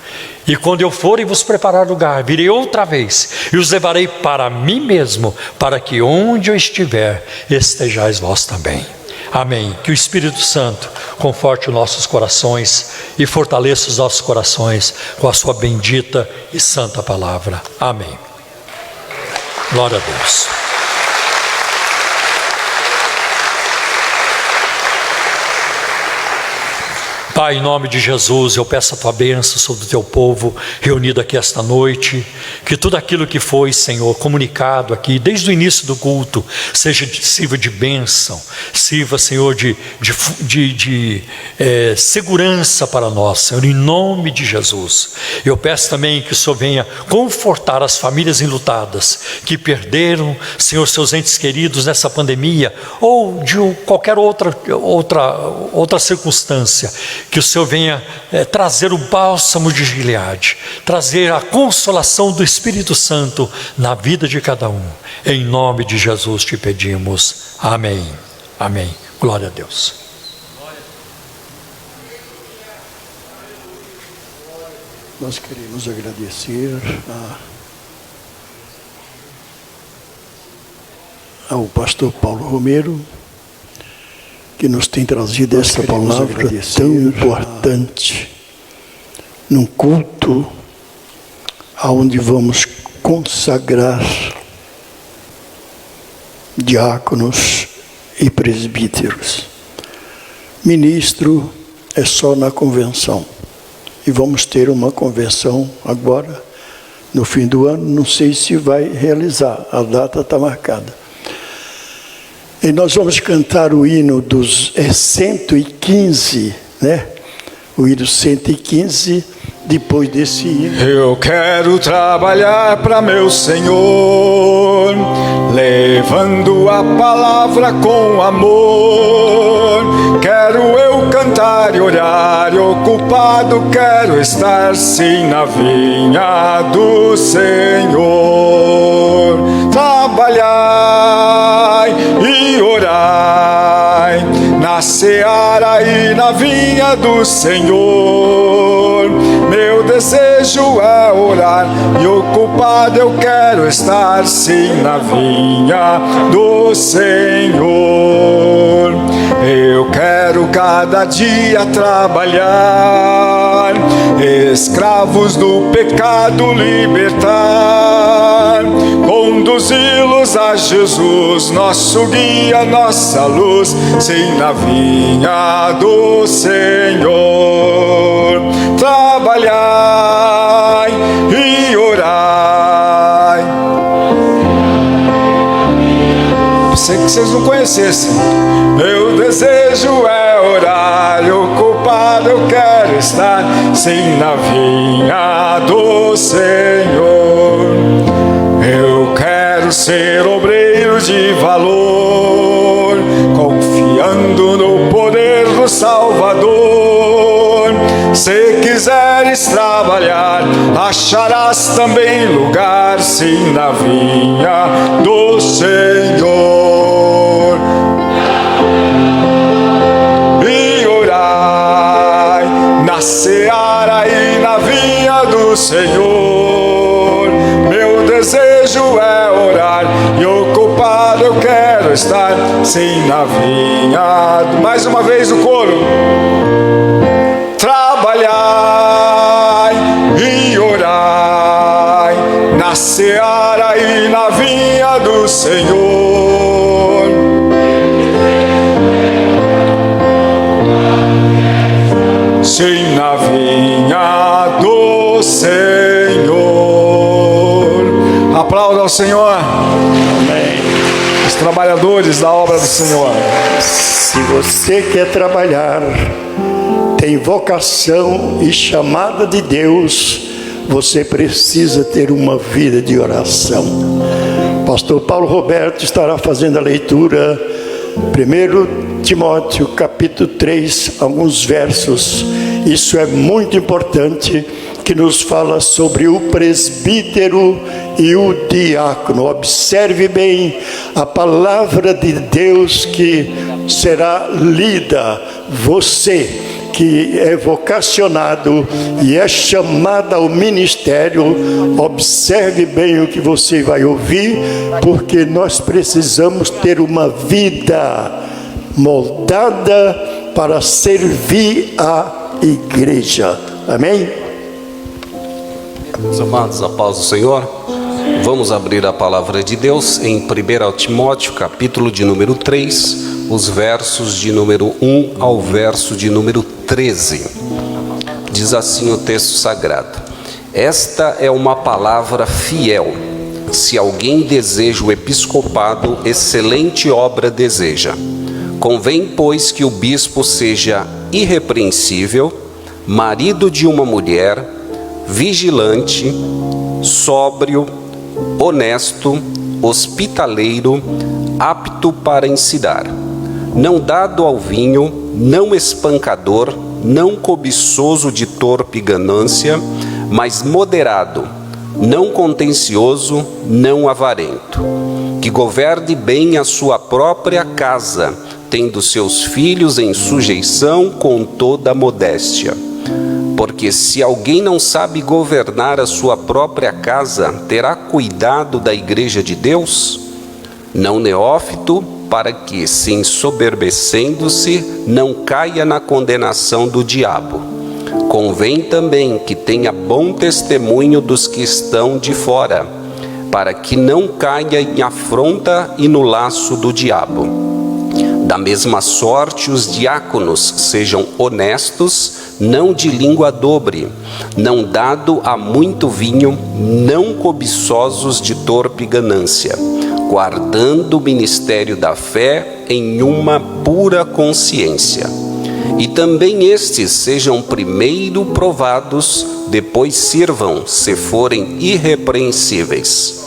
E quando eu for e vos preparar lugar, virei outra vez e os levarei para mim mesmo, para que onde eu estiver, estejais vós também. Amém. Que o Espírito Santo conforte os nossos corações e fortaleça os nossos corações com a sua bendita e santa palavra. Amém. Glória a Deus. Pai, em nome de Jesus, eu peço a Tua bênção sobre o Teu povo reunido aqui esta noite, que tudo aquilo que foi, Senhor, comunicado aqui, desde o início do culto, sirva de bênção, sirva, Senhor, de segurança para nós, Senhor, em nome de Jesus. Eu peço também que o Senhor venha confortar as famílias enlutadas, que perderam, Senhor, seus entes queridos nessa pandemia, ou de qualquer outra circunstância. Que o Senhor venha trazer o bálsamo de Gileade, trazer a consolação do Espírito Santo na vida de cada um. Em nome de Jesus te pedimos. Amém. Amém. Glória a Deus. Nós queremos agradecer ao pastor Paulo Romero, que nos tem trazido essa palavra tão importante, num culto onde vamos consagrar diáconos e presbíteros. Ministro é só na convenção. E vamos ter uma convenção agora, no fim do ano, não sei se vai realizar, a data está marcada. E nós vamos cantar o hino dos 115, né? O hino 115, depois desse hino. Eu quero trabalhar para meu Senhor, levando a palavra com amor. Quero eu cantar e orar, e ocupado quero estar sim na vinha do Senhor. Trabalhai e orai na seara e na vinha do Senhor. Meu desejo é orar e ocupado eu quero estar sim na vinha do Senhor. Eu quero cada dia trabalhar, escravos do pecado libertar, conduzi-los a Jesus, nosso guia, nossa luz, sim na vinha do Senhor. Trabalhai e orai. Pensei que vocês não conhecessem. Meu desejo é orar, e ocupado eu quero estar, sim na vinha do Senhor. Eu quero ser obreiro de valor, confiando no poder do Salvador. Se quiseres trabalhar, acharás também lugar, sim na vinha do Senhor. E orai na seara e na vinha do Senhor. Meu desejo é orar e ocupado eu quero estar, sim na vinha. Mais uma vez o coro. Trabalhai e orai na seara e na vinha do Senhor. Sim na vinha do Senhor. Aplauda ao Senhor. Amém. Os trabalhadores da obra do Senhor. Se você quer trabalhar, tem vocação e chamada de Deus, você precisa ter uma vida de oração. Pastor Paulo Roberto estará fazendo a leitura, 1 Timóteo capítulo 3, alguns versos. Isso é muito importante, que nos fala sobre o presbítero e o diácono. Observe bem a palavra de Deus que será lida. Você que é vocacionado e é chamado ao ministério, observe bem o que você vai ouvir, porque nós precisamos ter uma vida moldada para servir a igreja. Amém? Meus amados, a paz do Senhor. Vamos abrir a palavra de Deus em 1 Timóteo, capítulo de número 3, os versos de número 1 ao verso de número 13. Diz assim o texto sagrado: esta é uma palavra fiel. Se alguém deseja o episcopado, excelente obra deseja. Convém, pois, que o bispo seja irrepreensível, marido de uma mulher, vigilante, sóbrio, honesto, hospitaleiro, apto para ensinar, não dado ao vinho, não espancador, não cobiçoso de torpe ganância, mas moderado, não contencioso, não avarento, que governe bem a sua própria casa, tendo seus filhos em sujeição com toda a modéstia. Porque se alguém não sabe governar a sua própria casa, terá cuidado da igreja de Deus? não neófito, para que, se ensoberbecendo-se, não caia na condenação do diabo. Convém também que tenha bom testemunho dos que estão de fora, para que não caia em afronta e no laço do diabo. Da mesma sorte, os diáconos sejam honestos, não de língua dobre, não dado a muito vinho, não cobiçosos de torpe ganância, guardando o ministério da fé em uma pura consciência. E também estes sejam primeiro provados, depois sirvam, se forem irrepreensíveis.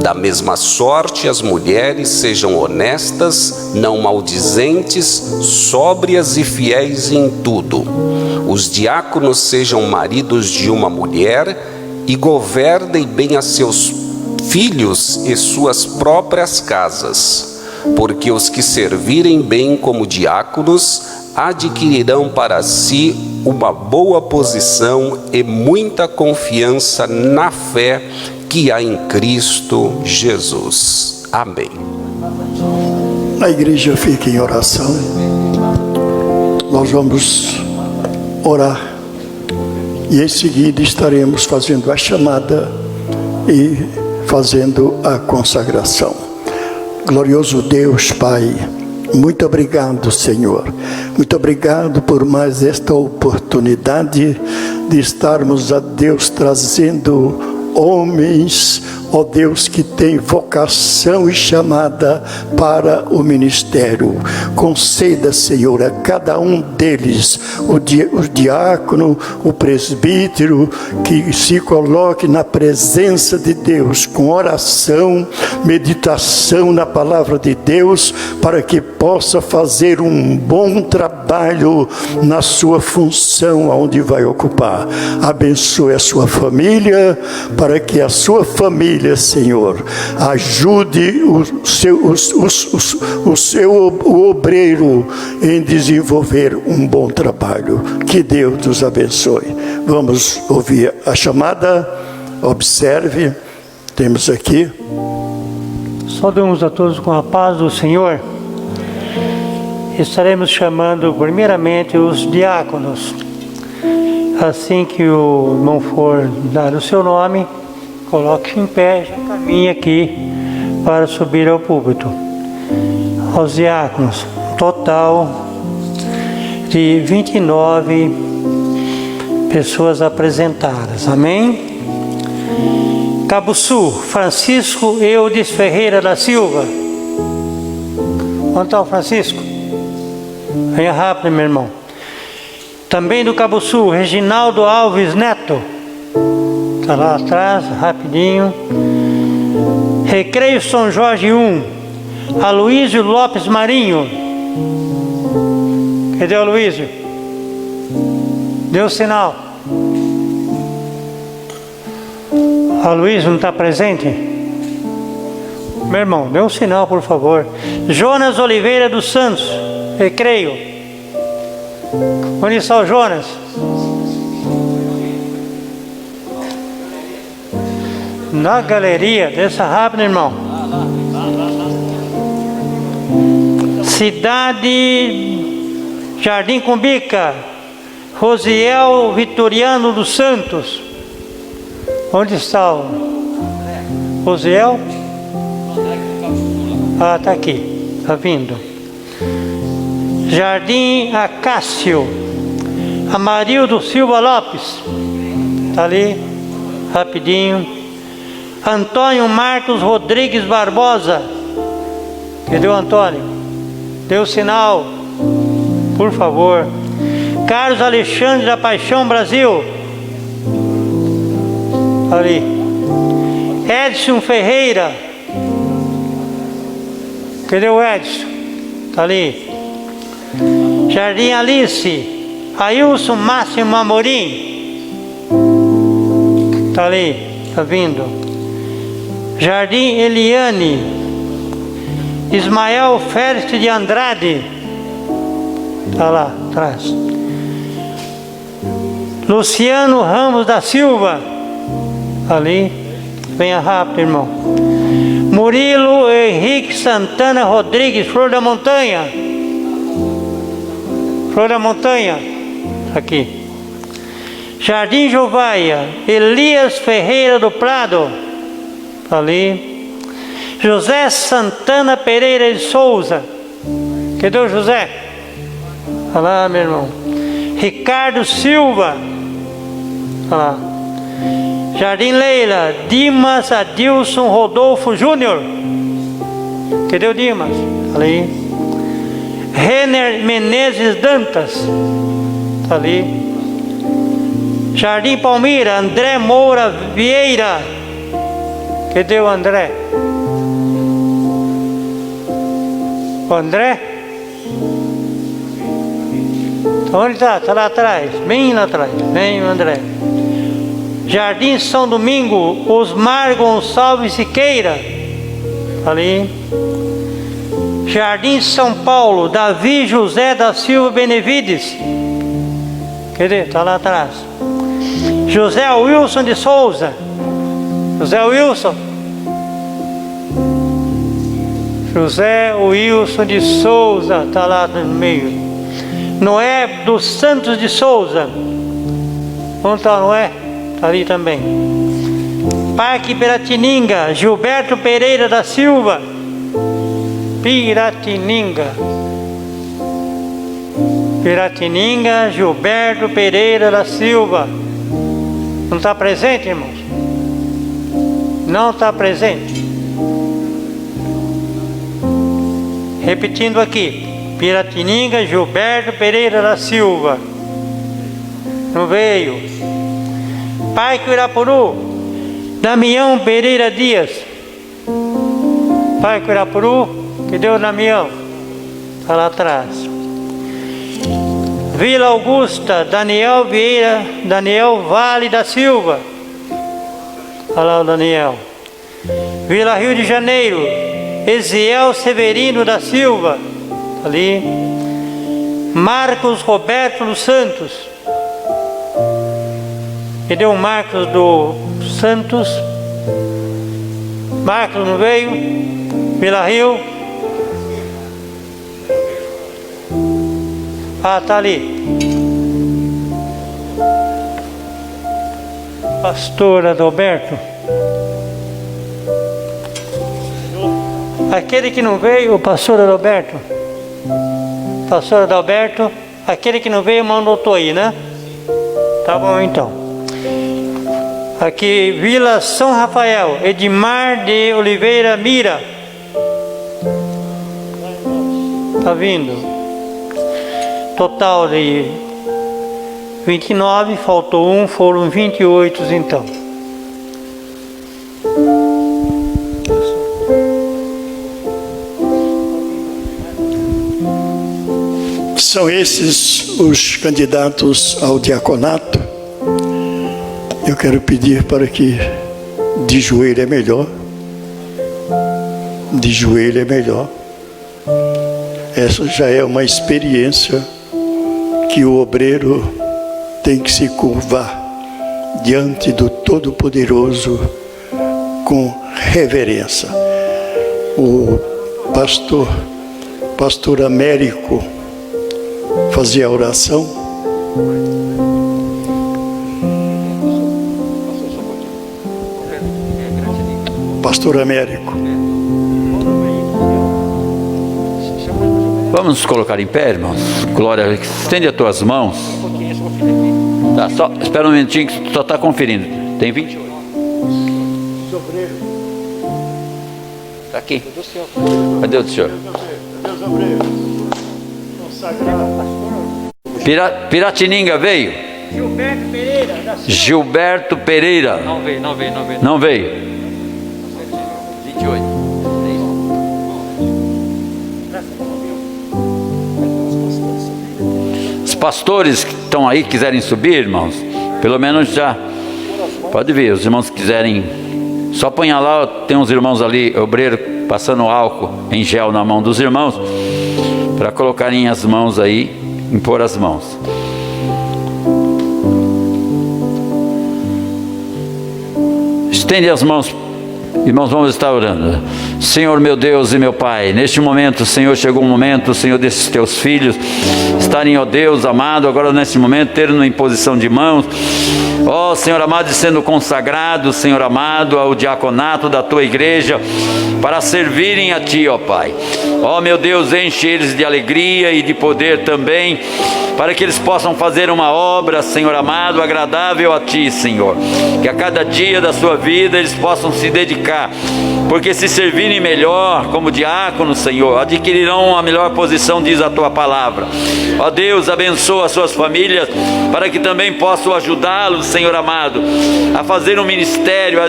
Da mesma sorte, as mulheres sejam honestas, não maldizentes, sóbrias e fiéis em tudo. Os diáconos sejam maridos de uma mulher e governem bem a seus filhos e suas próprias casas, porque os que servirem bem como diáconos adquirirão para si uma boa posição e muita confiança na fé que há em Cristo Jesus. Amém. A igreja fica em oração. Nós vamos orar e em seguida estaremos fazendo a chamada e fazendo a consagração. Glorioso Deus, Pai, muito obrigado, Senhor. Muito obrigado por mais esta oportunidade de estarmos, a Deus, trazendo homens, ó Deus, que tem vocação e chamada para o ministério. Conceda, Senhor, a cada um deles, o diácono, o presbítero, que se coloque na presença de Deus, com oração, meditação na palavra de Deus, para que possa fazer um bom trabalho na sua função, onde vai ocupar. Abençoe a sua família, para que a sua família, Senhor, ajude o obreiro em desenvolver um bom trabalho. Que Deus nos abençoe. Vamos ouvir a chamada. Observe, temos aqui. Saudamos a todos com a paz do Senhor. Estaremos chamando primeiramente os diáconos. Assim que o irmão for dar o seu nome, coloque-se em pé, já caminhe aqui para subir ao púlpito. Aos diáconos, total de 29 pessoas apresentadas. Amém? Cabo Sul, Francisco Eudes Ferreira da Silva. Onde está o Francisco? Venha rápido, meu irmão. Também do Cabo Sul, Reginaldo Alves Neto. Está lá atrás, rapidinho. Recreio São Jorge 1. Aloísio Lopes Marinho. Cadê o Aloísio? Deu sinal. O Aloísio não está presente? Meu irmão, dê um sinal, por favor. Jonas Oliveira dos Santos. Recreio. Onde está o Jonas? Na galeria, desça rápido, irmão. Cidade Jardim Cumbica, Rosiel Vitoriano dos Santos. Onde está o Rosiel? Ah, está aqui, está vindo. Jardim Acácio, Amarildo Silva Lopes. Está ali, rapidinho. Antônio Marcos Rodrigues Barbosa. Cadê o Antônio? Deu sinal, por favor. Carlos Alexandre da Paixão Brasil. Ali. Edson Ferreira. Cadê o Edson? Está ali. Jardim Alice. Ailson Máximo Amorim. Está ali, está vindo. Jardim Eliane. Ismael Félix de Andrade. Está lá atrás. Luciano Ramos da Silva. Ali. Venha rápido, irmão. Murilo Henrique Santana Rodrigues, Flor da Montanha. Flor da Montanha, aqui. Jardim Jovaia, Elias Ferreira do Prado, ali. José Santana Pereira de Souza. Cadê o José? Olha lá, meu irmão. Ricardo Silva. Olha lá. Jardim Leila, Dimas Adilson Rodolfo Júnior. Cadê o Dimas? Ali. Renner Menezes Dantas. Está ali. Jardim Palmira, André Moura Vieira. Cadê o André? O André? Onde está? Está lá atrás. Bem lá atrás. Vem o André. Jardim São Domingo, Osmar Gonçalves Siqueira. Ali. Jardim São Paulo, Davi José da Silva Benevides. Cadê? Está lá atrás. José Wilson de Souza. José Wilson. José Wilson de Souza. Está lá no meio. Noé dos Santos de Souza. Onde está Noé? Está ali também. Parque Piratininga, Gilberto Pereira da Silva. Piratininga. Piratininga, Gilberto Pereira da Silva. Não está presente, irmãos? Não está presente. Repetindo aqui. Piratininga, Gilberto Pereira da Silva. Não veio. Parque Irapuru, Damião Pereira Dias. Parque Irapuru. Cadê o Damião? Está lá atrás. Vila Augusta, Daniel Vieira, Daniel Vale da Silva. Olha lá o Daniel. Vila Rio de Janeiro, Eziel Severino da Silva. Ali. Marcos Roberto dos Santos. Cadê o Marcos do Santos? Marcos não veio? Vila Rio. Ah, tá ali. Pastor Adalberto. Aquele que não veio, o pastor Adalberto. Pastor Adalberto, aquele que não veio, mandou aí, né? Tá bom então. Aqui, Vila São Rafael, Edmar de Oliveira Mira. Tá vindo. Total de 29, faltou um, foram 28 então. São esses os candidatos ao diaconato. Eu quero pedir para que de joelho é melhor. De joelho é melhor. Essa já é uma experiência que o obreiro tem que se curvar diante do Todo-Poderoso com reverência. O pastor Américo fazia a oração. Pastor Américo. Vamos nos colocar em pé, irmãos. Glória, estende as tuas mãos. Tá, só, espera um momentinho que só está conferindo. Tem 28. Está aqui. Cadê o senhor? Piratininga veio? Gilberto Pereira da Silva. Gilberto Pereira. Não veio. 28. Os pastores que estão aí, quiserem subir, irmãos, pelo menos já pode ver. Os irmãos que quiserem, só ponha lá, tem uns irmãos ali, obreiro, passando álcool em gel na mão dos irmãos, para colocarem as mãos aí, impor as mãos. Estende as mãos Irmãos, vamos estar orando. Senhor meu Deus e meu Pai, neste momento, Senhor, chegou o momento, Senhor, desses teus filhos estarem, ó Deus amado, agora nesse momento, terem uma imposição de mãos, ó Senhor amado, sendo consagrados, Senhor amado, ao diaconato da tua igreja, para servirem a Ti, ó Pai. Ó meu Deus, enche eles de alegria e de poder também, para que eles possam fazer uma obra, Senhor amado, agradável a Ti, Senhor. Que a cada dia da sua vida eles possam se dedicar, porque se servirem melhor como diáconos, Senhor, adquirirão a melhor posição, diz a Tua palavra. Ó Deus, abençoa as suas famílias, para que também possam ajudá-los, Senhor amado, a fazer um ministério,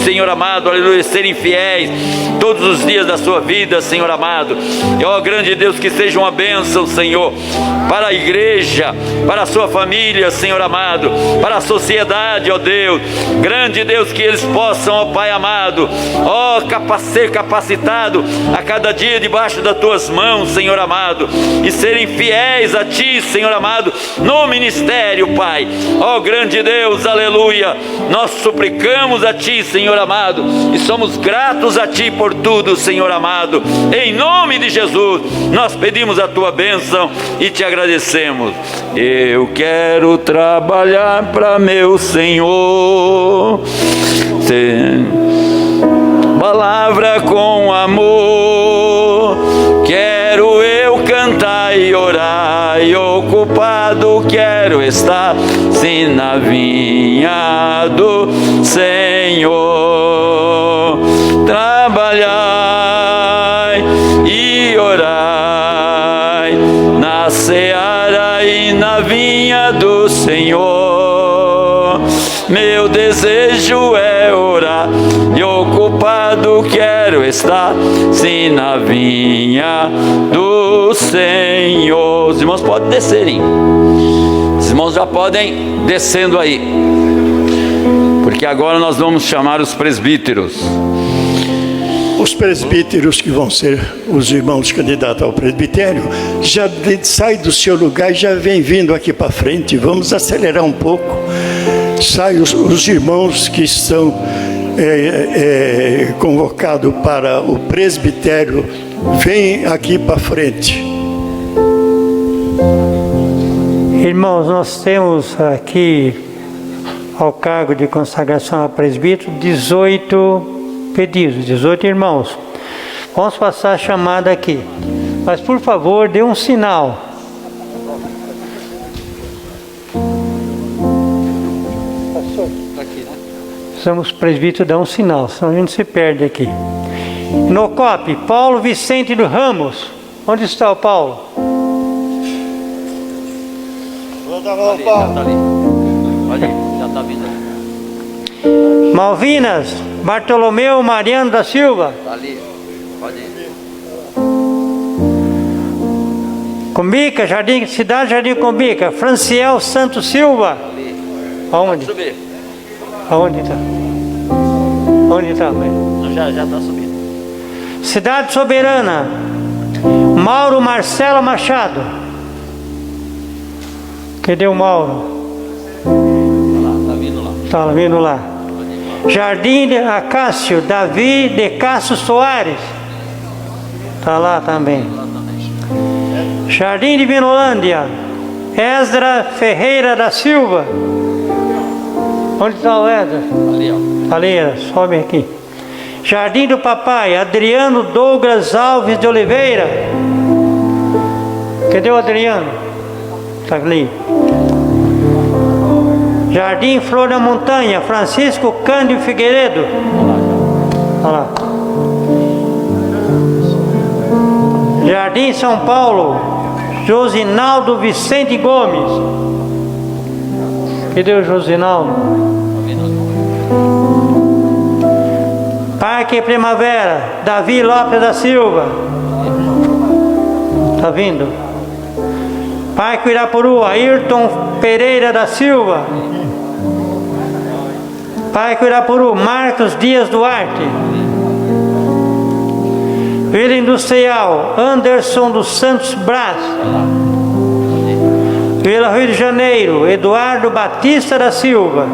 Senhor amado, aleluia, serem fiéis todos os dias da sua vida, Senhor amado. E ó grande Deus, que seja uma bênção, Senhor, para a igreja, para a sua família, Senhor amado, para a sociedade, ó Deus. Grande Deus, que eles possam, ó Pai amado, ó, ser capacitado a cada dia debaixo das tuas mãos, Senhor amado, e serem fiéis a Ti, Senhor amado, no ministério, Pai. Ó grande Deus, aleluia, nós suplicamos a Ti, Senhor amado, e somos gratos a Ti por tudo, Senhor amado. Em nome de Jesus, nós pedimos a Tua bênção e Te agradecemos. Eu quero trabalhar para meu Senhor, palavra com amor, quero eu cantar e orar, e ocupado quero estar, sim, na vinha do Senhor. Trabalhai e orai na seara e na vinha do Senhor. Meu desejo é orar e ocupado quero estar, sim, na vinha do Senhor. Os irmãos podem descerem. Os irmãos já podem descendo aí, porque agora nós vamos chamar os presbíteros. Os presbíteros, que vão ser os irmãos candidatos ao presbitério, já sai do seu lugar e já vem vindo aqui para frente. Vamos acelerar um pouco. Sai os irmãos que são convocados para o presbitério, vem aqui para frente. Irmãos, nós temos aqui, ao cargo de consagração a presbítero, 18 pedidos, 18 irmãos. Vamos passar a chamada aqui, mas por favor, dê um sinal. Precisamos, presbítero, dar um sinal, senão a gente se perde aqui. No COP, Paulo Vicente do Ramos. Onde está o Paulo? Ali, já está vindo ali. Malvinas, Bartolomeu Mariano da Silva. Ali, pode ir. Combica, Cidade Jardim Combica, Franciel Santos Silva. Ali. Aonde? Pode subir. Aonde está? Onde está, mãe? Já está subindo. Cidade Soberana, Mauro Marcelo Machado. Cadê o Mauro? Está vindo lá. Está vindo lá. Jardim de Acácio, Davi de Castro Soares. Está lá também. Jardim de Vinolândia, Esdra Ferreira da Silva. Onde está o Esdra? Ali, ó. Ali, sobe aqui. Jardim do Papai, Adriano Douglas Alves de Oliveira. Cadê o Adriano? Está ali. Jardim Flor da Montanha, Francisco Cândido Figueiredo. Olha lá. Jardim São Paulo, Josinaldo Vicente Gomes. Cadê o Josinaldo? Parque Primavera, Davi Lopes da Silva. Está vindo. Parque Irapuru, Ayrton Pereira da Silva. Parque Irapuru, Marcos Dias Duarte. Vila Industrial, Anderson dos Santos Brás. Vila Rio de Janeiro, Eduardo Batista da Silva.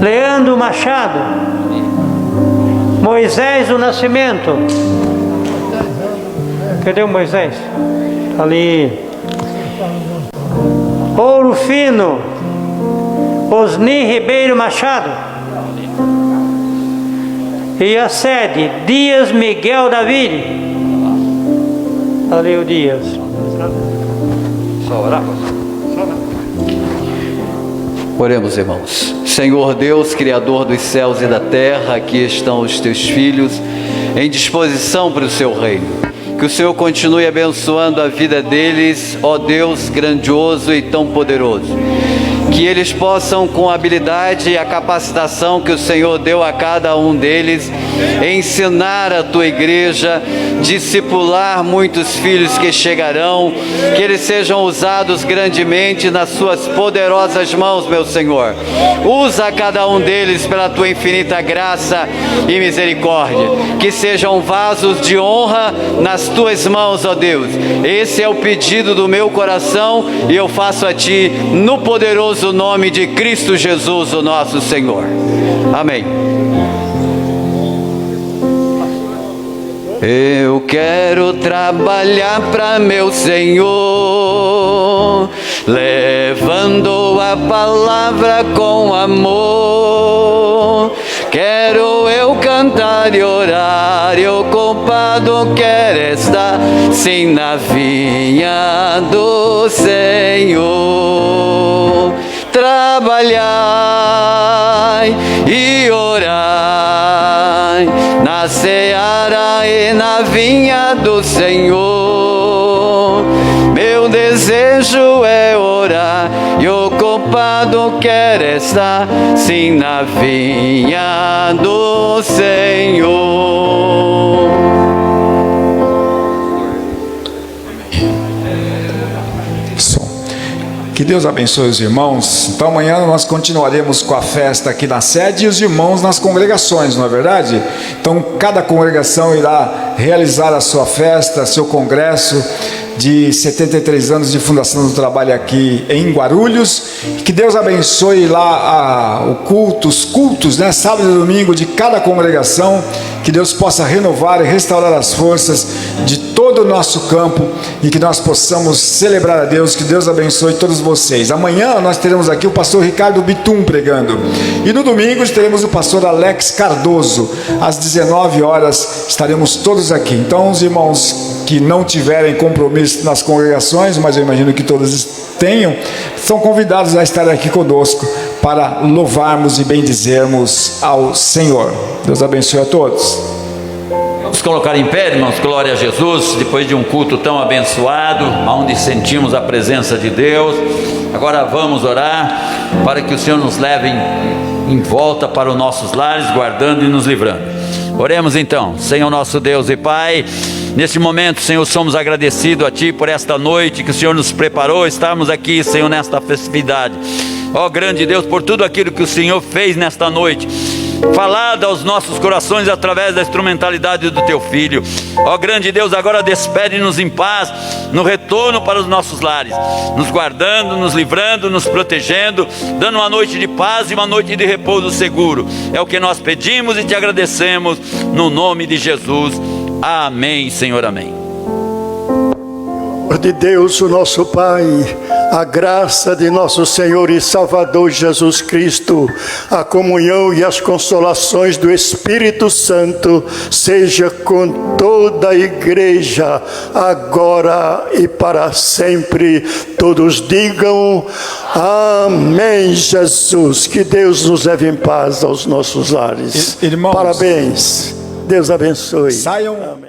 Leandro Machado. Moisés do Nascimento. Cadê o Moisés? Ali. Ouro Fino. Osni Ribeiro Machado. E a sede, Dias Miguel David. Ali o Dias. Só orar? Oremos, irmãos. Senhor Deus, Criador dos céus e da terra, aqui estão os teus filhos em disposição para o seu reino. Que o Senhor continue abençoando a vida deles, ó Deus grandioso e tão poderoso. Que eles possam, com a habilidade e a capacitação que o Senhor deu a cada um deles, ensinar a tua igreja, discipular muitos filhos que chegarão, que eles sejam usados grandemente nas suas poderosas mãos, meu Senhor. Usa cada um deles pela tua infinita graça e misericórdia, que sejam vasos de honra nas tuas mãos, ó Deus. Esse é o pedido do meu coração e eu faço a ti no poderoso nome de Cristo Jesus, o nosso Senhor. Amém. Eu quero trabalhar para meu Senhor, levando a palavra com amor. Quero eu cantar e orar, e o culpado quer estar sim na vinha do Senhor. Trabalhai e orai na seara e na vinha do Senhor. Meu desejo é orar e o culpado quer estar sim na vinha do Senhor. Que Deus abençoe os irmãos. Então amanhã nós continuaremos com a festa aqui na sede e os irmãos nas congregações, não é verdade? Então cada congregação irá realizar a sua festa, seu congresso de 73 anos de fundação do trabalho aqui em Guarulhos. Que Deus abençoe lá os cultos, né? Sábado e domingo de cada congregação. Que Deus possa renovar e restaurar as forças de todo o nosso campo e que nós possamos celebrar a Deus. Que Deus abençoe todos vocês. Amanhã nós teremos aqui o pastor Ricardo Bitum pregando. E no domingo teremos o pastor Alex Cardoso. Às 19 horas estaremos todos aqui. Então os irmãos que não tiverem compromisso nas congregações, mas eu imagino que todos tenham, são convidados a estar aqui conosco para louvarmos e bendizermos ao Senhor. Deus abençoe a todos. Vamos colocar em pé, irmãos, glória a Jesus, depois de um culto tão abençoado, onde sentimos a presença de Deus. Agora vamos orar para que o Senhor nos leve em volta para os nossos lares, guardando e nos livrando. Oremos então. Senhor nosso Deus e Pai, neste momento, Senhor, somos agradecidos a Ti por esta noite que o Senhor nos preparou, estarmos aqui, Senhor, nesta festividade. Ó grande Deus, por tudo aquilo que o Senhor fez nesta noite, falado aos nossos corações através da instrumentalidade do Teu Filho. Ó grande Deus, agora despede-nos em paz, no retorno para os nossos lares, nos guardando, nos livrando, nos protegendo, dando uma noite de paz e uma noite de repouso seguro. É o que nós pedimos e Te agradecemos, no nome de Jesus. Amém, Senhor, amém. De Deus, o nosso Pai, a graça de nosso Senhor e Salvador Jesus Cristo, a comunhão e as consolações do Espírito Santo, seja com toda a igreja, agora e para sempre. Todos digam amém, Jesus. Que Deus nos leve em paz aos nossos lares. Irmãos, parabéns. Deus abençoe. Saiam. Amém.